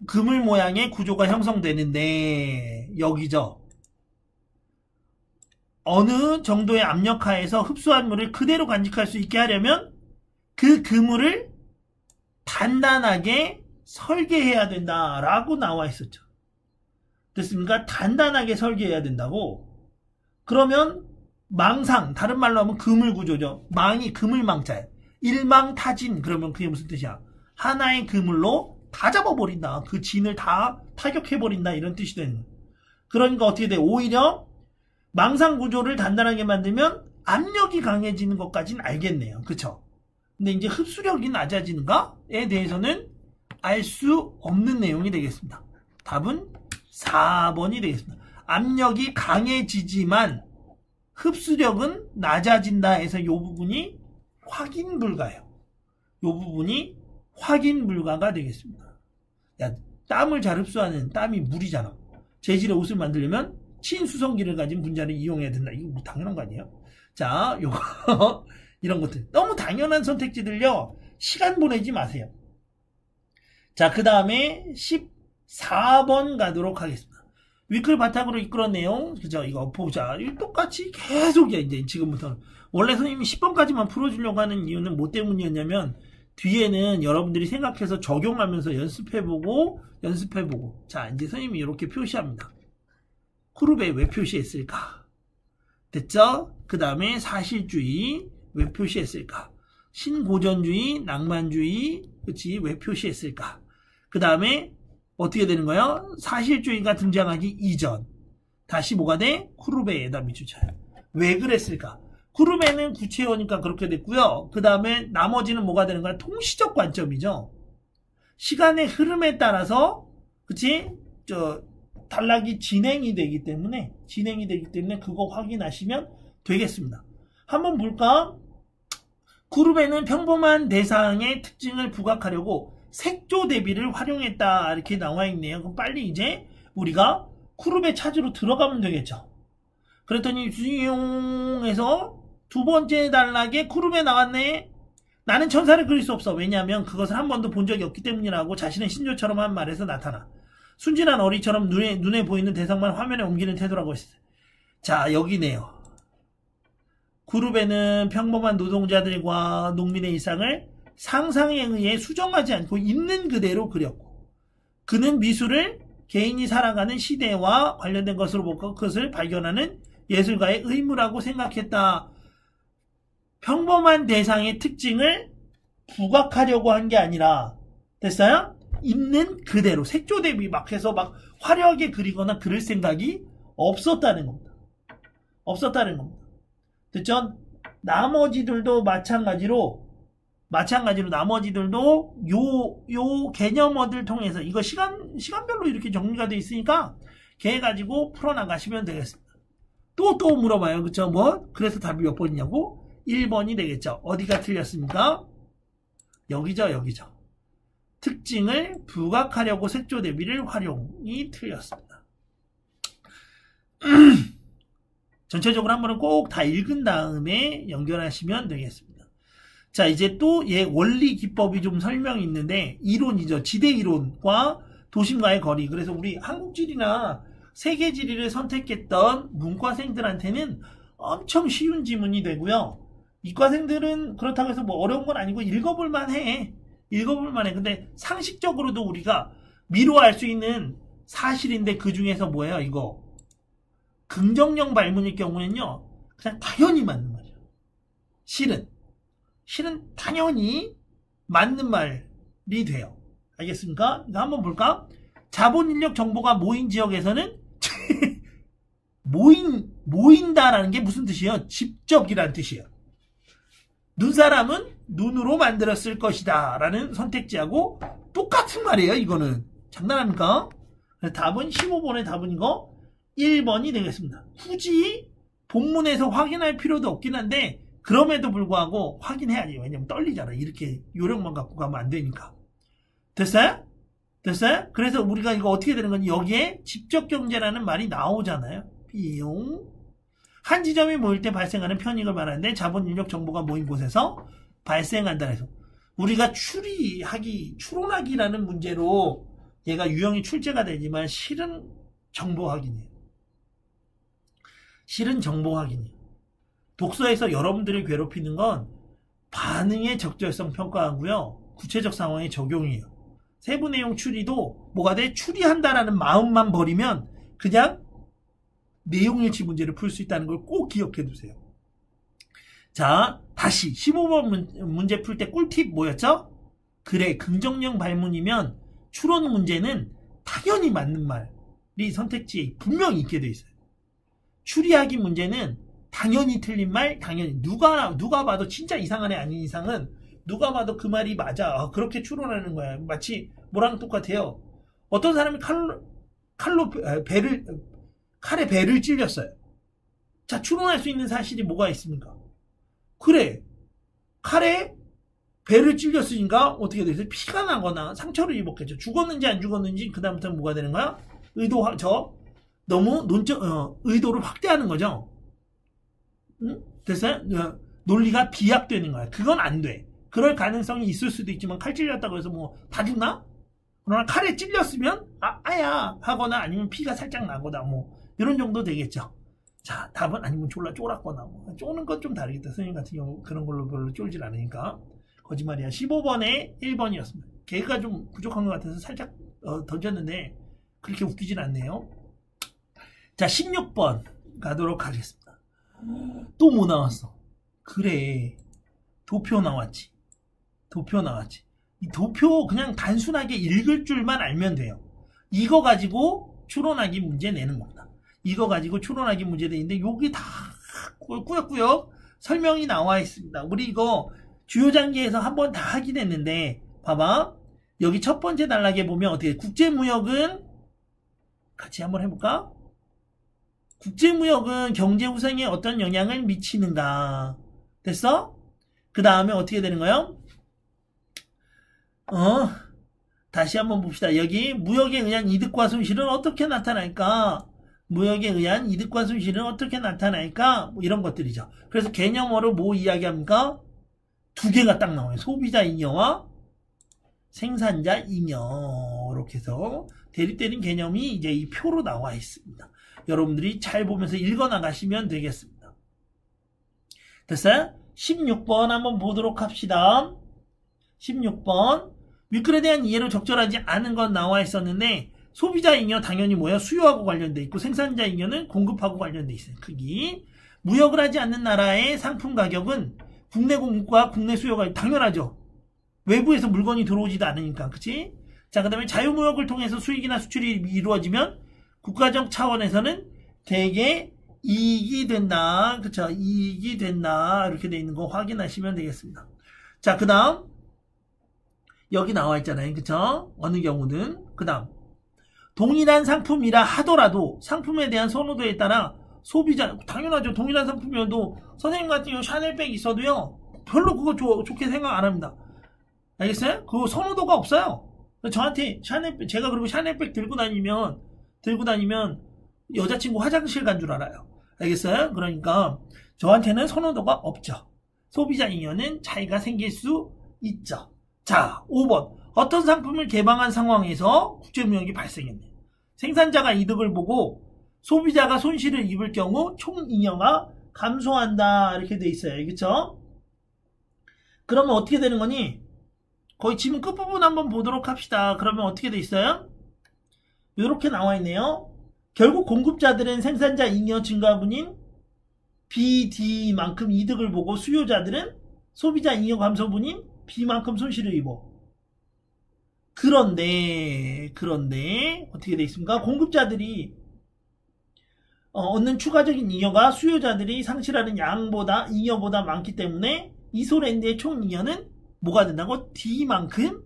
그물 모양의 구조가 형성되는데, 여기죠. 어느 정도의 압력하에서 흡수한 물을 그대로 간직할 수 있게 하려면 그 그물을 단단하게 설계해야 된다라고 나와 있었죠. 됐습니까? 단단하게 설계해야 된다고. 그러면 망상, 다른 말로 하면 그물 구조죠. 망이 그물망자예요. 일망타진, 그러면 그게 무슨 뜻이야? 하나의 그물로 다 잡아버린다. 그 진을 다 타격해버린다. 이런 뜻이 되는 거예요. 그러니까 어떻게 돼? 오히려 망상 구조를 단단하게 만들면 압력이 강해지는 것까지는 알겠네요. 그쵸? 근데 이제 흡수력이 낮아지는가에 대해서는 알 수 없는 내용이 되겠습니다. 답은 4번이 되겠습니다. 압력이 강해지지만 흡수력은 낮아진다 해서 이 부분이 확인 불가예요. 이 부분이 확인 불가가 되겠습니다. 야, 땀을 잘 흡수하는 땀이 물이잖아. 재질의 옷을 만들려면 친수성기를 가진 분자를 이용해야 된다. 이거 뭐 당연한 거 아니에요? 자, 요거 이런 것들 너무 당연한 선택지들요. 시간 보내지 마세요. 자, 그 다음에 14번 가도록 하겠습니다. 위클 바탕으로 이끌어낸 내용, 그죠? 이거 보자. 똑같이 계속이야, 이제 지금부터는. 원래 선생님이 10번까지만 풀어주려고 하는 이유는 뭐 때문이었냐면, 뒤에는 여러분들이 생각해서 적용하면서 연습해보고. 자, 이제 선생님이 이렇게 표시합니다. 쿠르베 왜 표시했을까? 됐죠? 그 다음에 사실주의 왜 표시했을까? 신고전주의, 낭만주의, 그치? 왜 표시했을까? 그 다음에 어떻게 되는 거예요? 사실주의가 등장하기 이전. 다시 뭐가 돼? 쿠르베에다 미주쳐요. 왜 그랬을까? 쿠르베는 구체어니까 그렇게 됐고요. 그 다음에 나머지는 뭐가 되는 거야? 통시적 관점이죠. 시간의 흐름에 따라서, 그치? 단락이 진행이 되기 때문에 그거 확인하시면 되겠습니다. 한번 볼까? 쿠르베는 평범한 대상의 특징을 부각하려고 색조 대비를 활용했다. 이렇게 나와 있네요. 그럼 빨리 이제 우리가 쿠르베 찾으러 들어가면 되겠죠. 그랬더니 수용에서 두 번째 단락에 쿠르베 나왔네. 나는 천사를 그릴 수 없어. 왜냐하면 그것을 한 번도 본 적이 없기 때문이라고 자신의 신조처럼 한 말에서 나타나. 순진한 어리처럼 눈에 보이는 대상만 화면에 옮기는 태도라고 했어요. 자, 여기네요. 쿠르베는 평범한 노동자들과 농민의 일상을 상상에 의해 수정하지 않고 있는 그대로 그렸고, 그는 미술을 개인이 살아가는 시대와 관련된 것으로 보고 그것을 발견하는 예술가의 의무라고 생각했다. 평범한 대상의 특징을 부각하려고 한 게 아니라, 됐어요? 있는 그대로 색조 대비 막 해서 막 화려하게 그리거나 그릴 생각이 없었다는 겁니다. 됐죠? 나머지들도 마찬가지로 나머지들도 요 개념어들 통해서 이거 시간별로 이렇게 정리가 되어 있으니까 걔 가지고 풀어나가시면 되겠습니다. 또 물어봐요. 그쵸? 그래서 답이 몇 번이냐고? 1번이 되겠죠. 어디가 틀렸습니까? 여기죠. 특징을 부각하려고 색조 대비를 활용이 틀렸습니다. 전체적으로 한 번은 꼭 다 읽은 다음에 연결하시면 되겠습니다. 자, 이제 또 원리 기법이 좀 설명이 있는데, 이론이죠. 지대 이론과 도심과의 거리. 그래서 우리 한국지리나 세계지리를 선택했던 문과생들한테는 엄청 쉬운 지문이 되고요. 이과생들은 그렇다고 해서 뭐 어려운 건 아니고 읽어볼만 해. 근데 상식적으로도 우리가 미루어 알 수 있는 사실인데 그 중에서 뭐예요? 이거 긍정형 발문일 경우는요. 그냥 당연히 맞는 말이에요. 실은 당연히 맞는 말이 돼요. 알겠습니까? 한번 볼까? 자본 인력 정보가 모인 지역에서는 모인다라는 게 무슨 뜻이에요? 직접이라는 뜻이에요. 눈사람은 눈으로 만들었을 것이다 라는 선택지하고 똑같은 말이에요. 이거는 장난합니까? 답은 15번의 답은 이거 1번이 되겠습니다. 굳이 본문에서 확인할 필요도 없긴 한데 그럼에도 불구하고 확인해야지. 왜냐면 떨리잖아. 이렇게 요령만 갖고 가면 안 되니까. 됐어요? 그래서 우리가 이거 어떻게 되는 건 여기에 직접경제라는 말이 나오잖아요. 비용. 한 지점이 모일 때 발생하는 편익을 말하는데 자본 인력 정보가 모인 곳에서 발생한다 해서 우리가 추론하기라는 문제로 얘가 유형이 출제가 되지만 실은 정보 확인이에요. 독서에서 여러분들을 괴롭히는 건 반응의 적절성 평가하고요. 구체적 상황의 적용이에요. 세부 내용 추리도 뭐가 돼? 추리한다라는 마음만 버리면 그냥 내용일치 문제를 풀 수 있다는 걸 꼭 기억해 두세요. 자, 다시 15번 문제 풀 때 꿀팁 뭐였죠? 그래, 긍정형 발문이면 추론 문제는 당연히 맞는 말이 선택지에 분명히 있게 돼 있어요. 추리하기 문제는 당연히 틀린 말, 당연히 누가 봐도 진짜 이상한 애 아닌 이상은 누가 봐도 그 말이 맞아. 그렇게 추론하는 거야. 마치 뭐랑 똑같아요. 어떤 사람이 칼에 배를 찔렸어요. 자, 추론할 수 있는 사실이 뭐가 있습니까? 그래, 칼에 배를 찔렸으니까 어떻게 되겠어요? 피가 나거나 상처를 입었겠죠. 죽었는지 안 죽었는지 그 다음부터는 뭐가 되는 거야? 너무 의도를 확대하는 거죠. 응? 됐어요? 논리가 비약되는 거야. 그건 안 돼. 그럴 가능성이 있을 수도 있지만 칼 찔렸다고 해서 뭐 다 죽나? 그러나 칼에 찔렸으면 아야 하거나 아니면 피가 살짝 나거나 뭐 이런 정도 되겠죠. 자, 답은 아니면 졸라 쫄았거나 뭐 쪼는 건 좀 다르겠다. 선생님 같은 경우 그런 걸로 별로 쫄질 않으니까 거짓말이야. 15번에 1번이었습니다. 개가 좀 부족한 것 같아서 살짝 던졌는데 그렇게 웃기진 않네요. 자, 16번 가도록 하겠습니다. 또 뭐 나왔어? 그래, 도표 나왔지. 이 도표 그냥 단순하게 읽을 줄만 알면 돼요. 이거 가지고 추론하기 문제 내는 겁니다. 이거 가지고 추론하기 문제 내는데 여기 다 꾸역꾸역 설명이 나와 있습니다. 우리 이거 주요 장기에서 한번 다 하긴 했는데 봐봐. 여기 첫 번째 단락에 보면 어떻게 국제무역은 같이 한번 해볼까? 국제무역은 경제 우상에 어떤 영향을 미치는가? 됐어? 그 다음에 어떻게 되는 거예요? 다시 한번 봅시다. 여기 무역에 의한 이득과 손실은 어떻게 나타날까? 뭐 이런 것들이죠. 그래서 개념어로 뭐 이야기합니까? 두 개가 딱 나와요. 소비자 잉여와 생산자 잉여. 이렇게 해서 대립되는 개념이 이제 이 표로 나와 있습니다. 여러분들이 잘 보면서 읽어 나가시면 되겠습니다. 됐어요? 16번 한번 보도록 합시다. 16번. 윗글에 대한 이해로 적절하지 않은 건 나와 있었는데 소비자 잉여 당연히 뭐야? 수요하고 관련돼 있고 생산자 잉여는 공급하고 관련돼 있어요. 크기. 무역을 하지 않는 나라의 상품 가격은 국내 공급과 국내 수요가 당연하죠. 외부에서 물건이 들어오지도 않으니까. 그치? 자, 그 다음에 자유무역을 통해서 수익이나 수출이 이루어지면 국가적 차원에서는 되게 이익이 된다. 그쵸? 이익이 된다. 이렇게 돼 있는 거 확인하시면 되겠습니다. 자, 그 다음. 여기 나와 있잖아요. 그쵸? 어느 경우든. 그 다음. 동일한 상품이라 하더라도 상품에 대한 선호도에 따라 소비자, 당연하죠. 동일한 상품이어도 선생님 같은 경우 샤넬백 있어도요. 별로 그거 좋게 생각 안 합니다. 알겠어요? 그거 선호도가 없어요. 저한테 샤넬백, 제가 그리고 샤넬백 들고 다니면 여자친구 화장실 간 줄 알아요. 알겠어요? 그러니까 저한테는 선호도가 없죠. 소비자 잉여는 차이가 생길 수 있죠. 자, 5번. 어떤 상품을 개방한 상황에서 국제무역이 발생했네. 생산자가 이득을 보고 소비자가 손실을 입을 경우 총잉여가 감소한다. 이렇게 돼 있어요. 그쵸? 그러면 어떻게 되는 거니? 거의 지문 끝부분 한번 보도록 합시다. 그러면 어떻게 돼 있어요? 이렇게 나와 있네요. 결국 공급자들은 생산자 잉여 증가분인 BD만큼 이득을 보고 수요자들은 소비자 잉여 감소분인 B만큼 손실을 입어. 그런데 어떻게 돼 있습니까? 공급자들이 얻는 추가적인 잉여가 수요자들이 상실하는 양보다 잉여보다 많기 때문에 이소랜드의 총 잉여는 뭐가 된다고? D만큼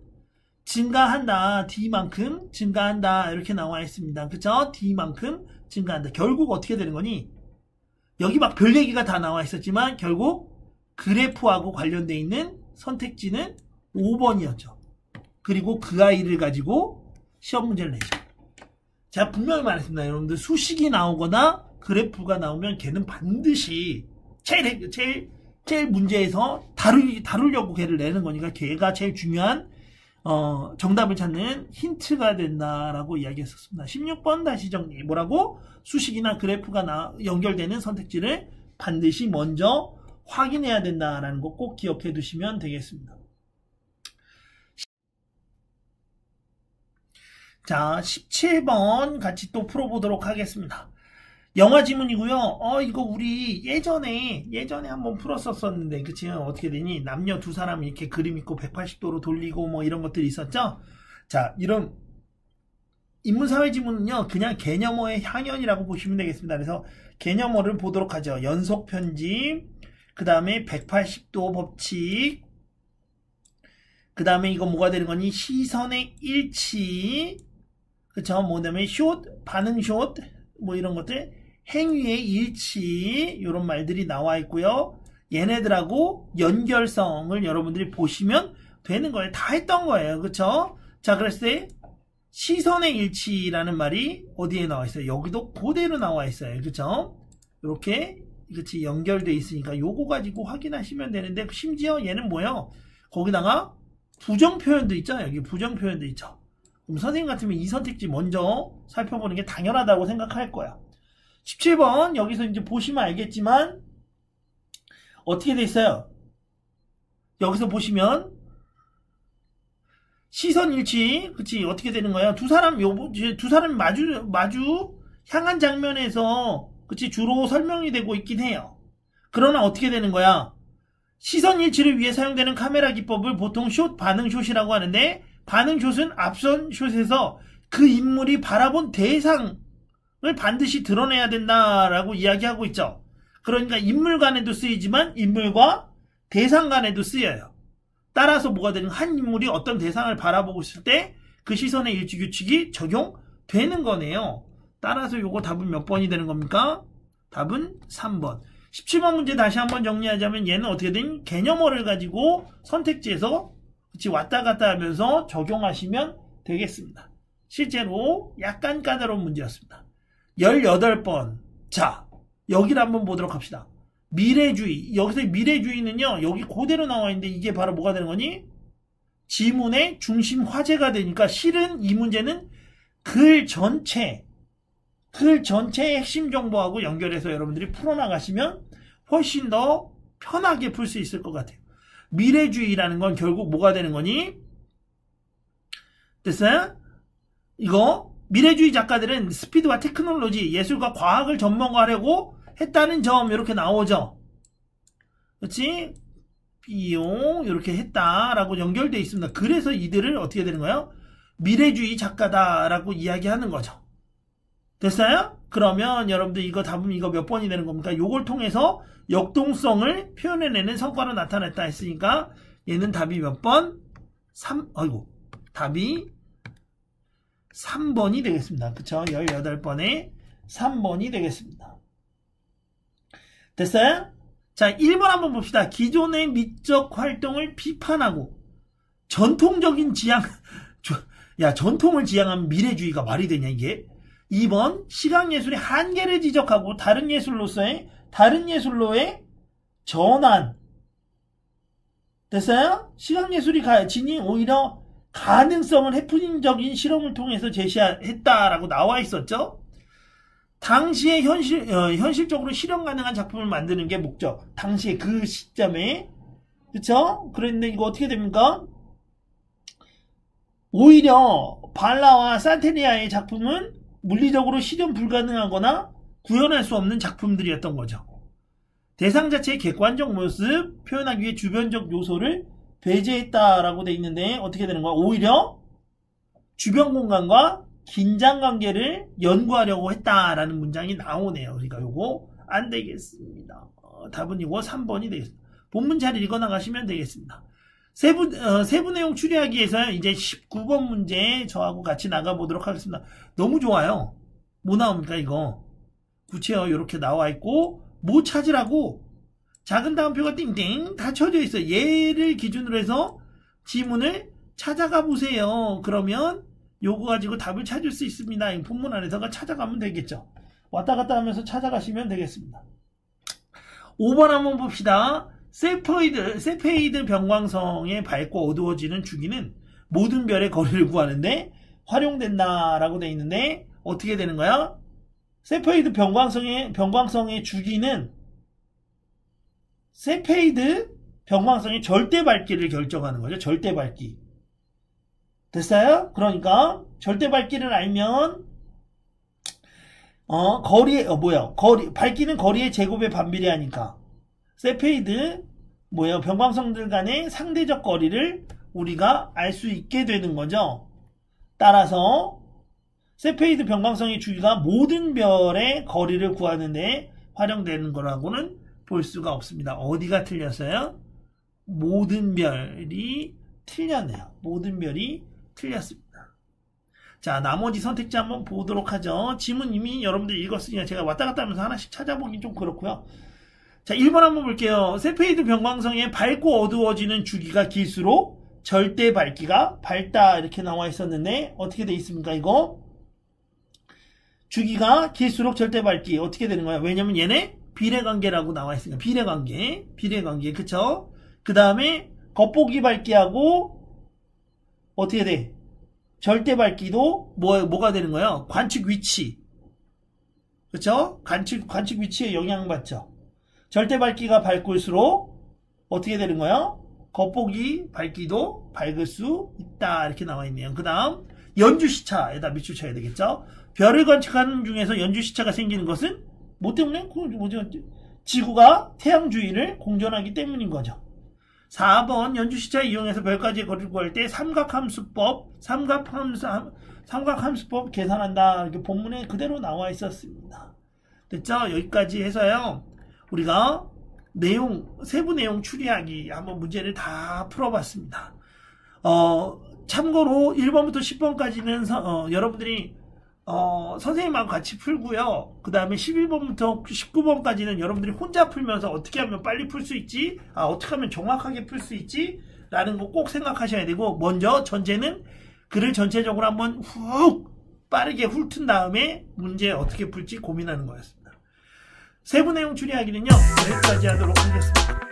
증가한다. D만큼 증가한다. 이렇게 나와 있습니다. 그쵸? D만큼 증가한다. 결국 어떻게 되는 거니? 여기 막 별 얘기가 다 나와 있었지만 결국 그래프하고 관련되어 있는 선택지는 5번이었죠. 그리고 그 아이를 가지고 시험 문제를 내죠. 제가 분명히 말했습니다. 여러분들 수식이 나오거나 그래프가 나오면 걔는 반드시 제일 문제에서 다루려고 걔를 내는 거니까 걔가 제일 중요한 정답을 찾는 힌트가 된다라고 이야기했었습니다. 16번 다시 정리. 뭐라고? 수식이나 그래프가 연결되는 선택지를 반드시 먼저 확인해야 된다라는 거 꼭 기억해 두시면 되겠습니다. 자, 17번 같이 또 풀어보도록 하겠습니다. 영화 지문이고요. 이거 우리 예전에 한번 풀었었는데, 그치? 어떻게 되니? 남녀 두 사람이 이렇게 그림 있고 180도로 돌리고 뭐 이런 것들이 있었죠? 자, 이런 인문사회 지문은요, 그냥 개념어의 향연이라고 보시면 되겠습니다. 그래서 개념어를 보도록 하죠. 연속 편집, 그 다음에 180도 법칙, 그 다음에 이거 뭐가 되는 거니? 시선의 일치, 그쵸? 뭐, 그다음에 숏, 반응 숏, 뭐 이런 것들, 행위의 일치, 요런 말들이 나와 있고요. 얘네들하고 연결성을 여러분들이 보시면 되는 거예요. 다 했던 거예요. 그쵸? 자, 그랬을 때 시선의 일치라는 말이 어디에 나와 있어요? 여기도 그대로 나와 있어요. 그쵸? 이렇게 그치 연결돼 있으니까 요거 가지고 확인하시면 되는데, 심지어 얘는 뭐예요? 거기다가 부정 표현도 있죠. 여기 부정 표현도 있죠. 그럼 선생님 같으면 이 선택지 먼저 살펴보는 게 당연하다고 생각할 거야. 17번 여기서 이제 보시면 알겠지만 어떻게 돼 있어요? 여기서 보시면 시선 일치, 그치? 어떻게 되는 거야? 두 사람 마주 향한 장면에서, 그치? 주로 설명이 되고 있긴 해요. 그러나 어떻게 되는 거야? 시선 일치를 위해 사용되는 카메라 기법을 보통 숏, 반응 숏이라고 하는데, 반응 숏은 앞선 숏에서 그 인물이 바라본 대상을 반드시 드러내야 된다라고 이야기하고 있죠. 그러니까 인물 간에도 쓰이지만 인물과 대상 간에도 쓰여요. 따라서 뭐가 되는, 한 인물이 어떤 대상을 바라보고 있을 때 그 시선의 일치 규칙이 적용되는 거네요. 따라서 요거 답은 몇 번이 되는 겁니까? 답은 3번. 17번 문제 다시 한번 정리하자면 얘는 어떻게 된 개념어를 가지고 선택지에서 그치 왔다 갔다 하면서 적용하시면 되겠습니다. 실제로 약간 까다로운 문제였습니다. 18번. 자, 여기를 한번 보도록 합시다. 미래주의. 여기서 미래주의는요, 여기 그대로 나와 있는데 이게 바로 뭐가 되는 거니? 지문의 중심 화제가 되니까 실은 이 문제는 글 전체의 핵심 정보하고 연결해서 여러분들이 풀어나가시면 훨씬 더 편하게 풀 수 있을 것 같아요. 미래주의라는 건 결국 뭐가 되는 거니? 됐어요? 이거 미래주의 작가들은 스피드와 테크놀로지, 예술과 과학을 전문화하려고 했다는 점 이렇게 나오죠. 그렇지? 비용 이렇게 했다라고 연결되어 있습니다. 그래서 이들을 어떻게 되는 거예요? 미래주의 작가다라고 이야기하는 거죠. 됐어요? 그러면 여러분들 이거 답은 이거 몇 번이 되는 겁니까? 요걸 통해서 역동성을 표현해내는 성과로 나타냈다 했으니까 얘는 답이 몇 번? 답이 3번이 되겠습니다. 그쵸? 18번에 3번이 되겠습니다. 됐어요? 자, 1번 한번 봅시다. 기존의 미적 활동을 비판하고 전통적인 지향, 전통을 지향하면 미래주의가 말이 되냐, 이게? 2번, 시각예술의 한계를 지적하고 다른 예술로의 전환. 됐어요? 시각예술이 지닌 오히려 가능성을 해프닝적인 실험을 통해서 제시했다라고 나와 있었죠. 당시에 현실적으로 실현 가능한 작품을 만드는 게 목적. 당시에 그 시점에. 그쵸? 그런데 이거 어떻게 됩니까? 오히려 발라와 산테리아의 작품은 물리적으로 실현 불가능하거나 구현할 수 없는 작품들이었던 거죠. 대상 자체의 객관적 모습 표현하기 위해 주변적 요소를 배제했다라고 돼 있는데 어떻게 되는 거야? 오히려 주변 공간과 긴장 관계를 연구하려고 했다라는 문장이 나오네요. 그러니까 요거 안 되겠습니다. 답은 이거 3번이 되겠습니다. 본문 잘 읽어 나가시면 되겠습니다. 세부 내용 추리하기 위해서 이제 19번 문제 저하고 같이 나가보도록 하겠습니다. 너무 좋아요. 뭐 나옵니까 이거? 구체어 이렇게 나와 있고 뭐 찾으라고? 작은 다음표가 띵띵 다 쳐져 있어. 얘를 기준으로 해서 지문을 찾아가 보세요. 그러면 요거 가지고 답을 찾을 수 있습니다. 이 본문 안에서가 찾아가면 되겠죠. 왔다 갔다 하면서 찾아가시면 되겠습니다. 5번 한번 봅시다. 세페이드 병광성에 밝고 어두워지는 주기는 모든 별의 거리를 구하는데 활용된다라고 되어 있는데 어떻게 되는 거야? 세페이드 병광성의 주기는 세페이드 병광성의 절대 밝기를 결정하는 거죠. 절대 밝기. 됐어요? 그러니까 절대 밝기를 알면 밝기는 거리의 제곱에 반비례하니까 세페이드 병광성들 간의 상대적 거리를 우리가 알 수 있게 되는 거죠. 따라서 세페이드 병광성의 주기가 모든 별의 거리를 구하는데 활용되는 거라고는 볼 수가 없습니다. 어디가 틀렸어요? 모든 별이 틀렸네요. 모든 별이 틀렸습니다. 자, 나머지 선택지 한번 보도록 하죠. 지문 이미 여러분들 읽었으니까 제가 왔다 갔다 하면서 하나씩 찾아보긴 좀 그렇고요. 자, 1번 한번 볼게요. 세페이드 병광성의 밝고 어두워지는 주기가 길수록 절대 밝기가 밝다 이렇게 나와 있었는데 어떻게 돼 있습니까 이거? 주기가 길수록 절대 밝기 어떻게 되는 거야? 왜냐면 얘네 비례관계라고 나와 있으니까 비례관계 그쵸? 그 다음에 겉보기 밝기하고 어떻게 돼? 절대 밝기도 뭐가 되는 거예요? 관측 위치 그쵸? 관측 위치에 영향받죠. 절대 밝기가 밝을수록 어떻게 되는 거예요? 겉보기 밝기도 밝을 수 있다 이렇게 나와 있네요. 그 다음 연주시차에다 밑줄 쳐야 되겠죠. 별을 관측하는 중에서 연주시차가 생기는 것은 뭐 때문에? 지구가 태양 주위를 공전하기 때문인 거죠. 4번 연주시차 이용해서 별까지의 거리를 구할 때 삼각함수법 계산한다 이렇게 본문에 그대로 나와 있었습니다. 됐죠? 여기까지 해서요. 우리가 세부 내용 추리하기 한번 문제를 다 풀어봤습니다. 참고로 1번부터 10번까지는 여러분들이 선생님하고 같이 풀고요. 그 다음에 11번부터 19번까지는 여러분들이 혼자 풀면서 어떻게 하면 빨리 풀 수 있지? 어떻게 하면 정확하게 풀 수 있지? 라는 거 꼭 생각하셔야 되고 먼저 전제는 글을 전체적으로 한번 빠르게 훑은 다음에 문제 어떻게 풀지 고민하는 거였습니다. 세부 내용 추리하기는요. 여기까지 하도록 하겠습니다.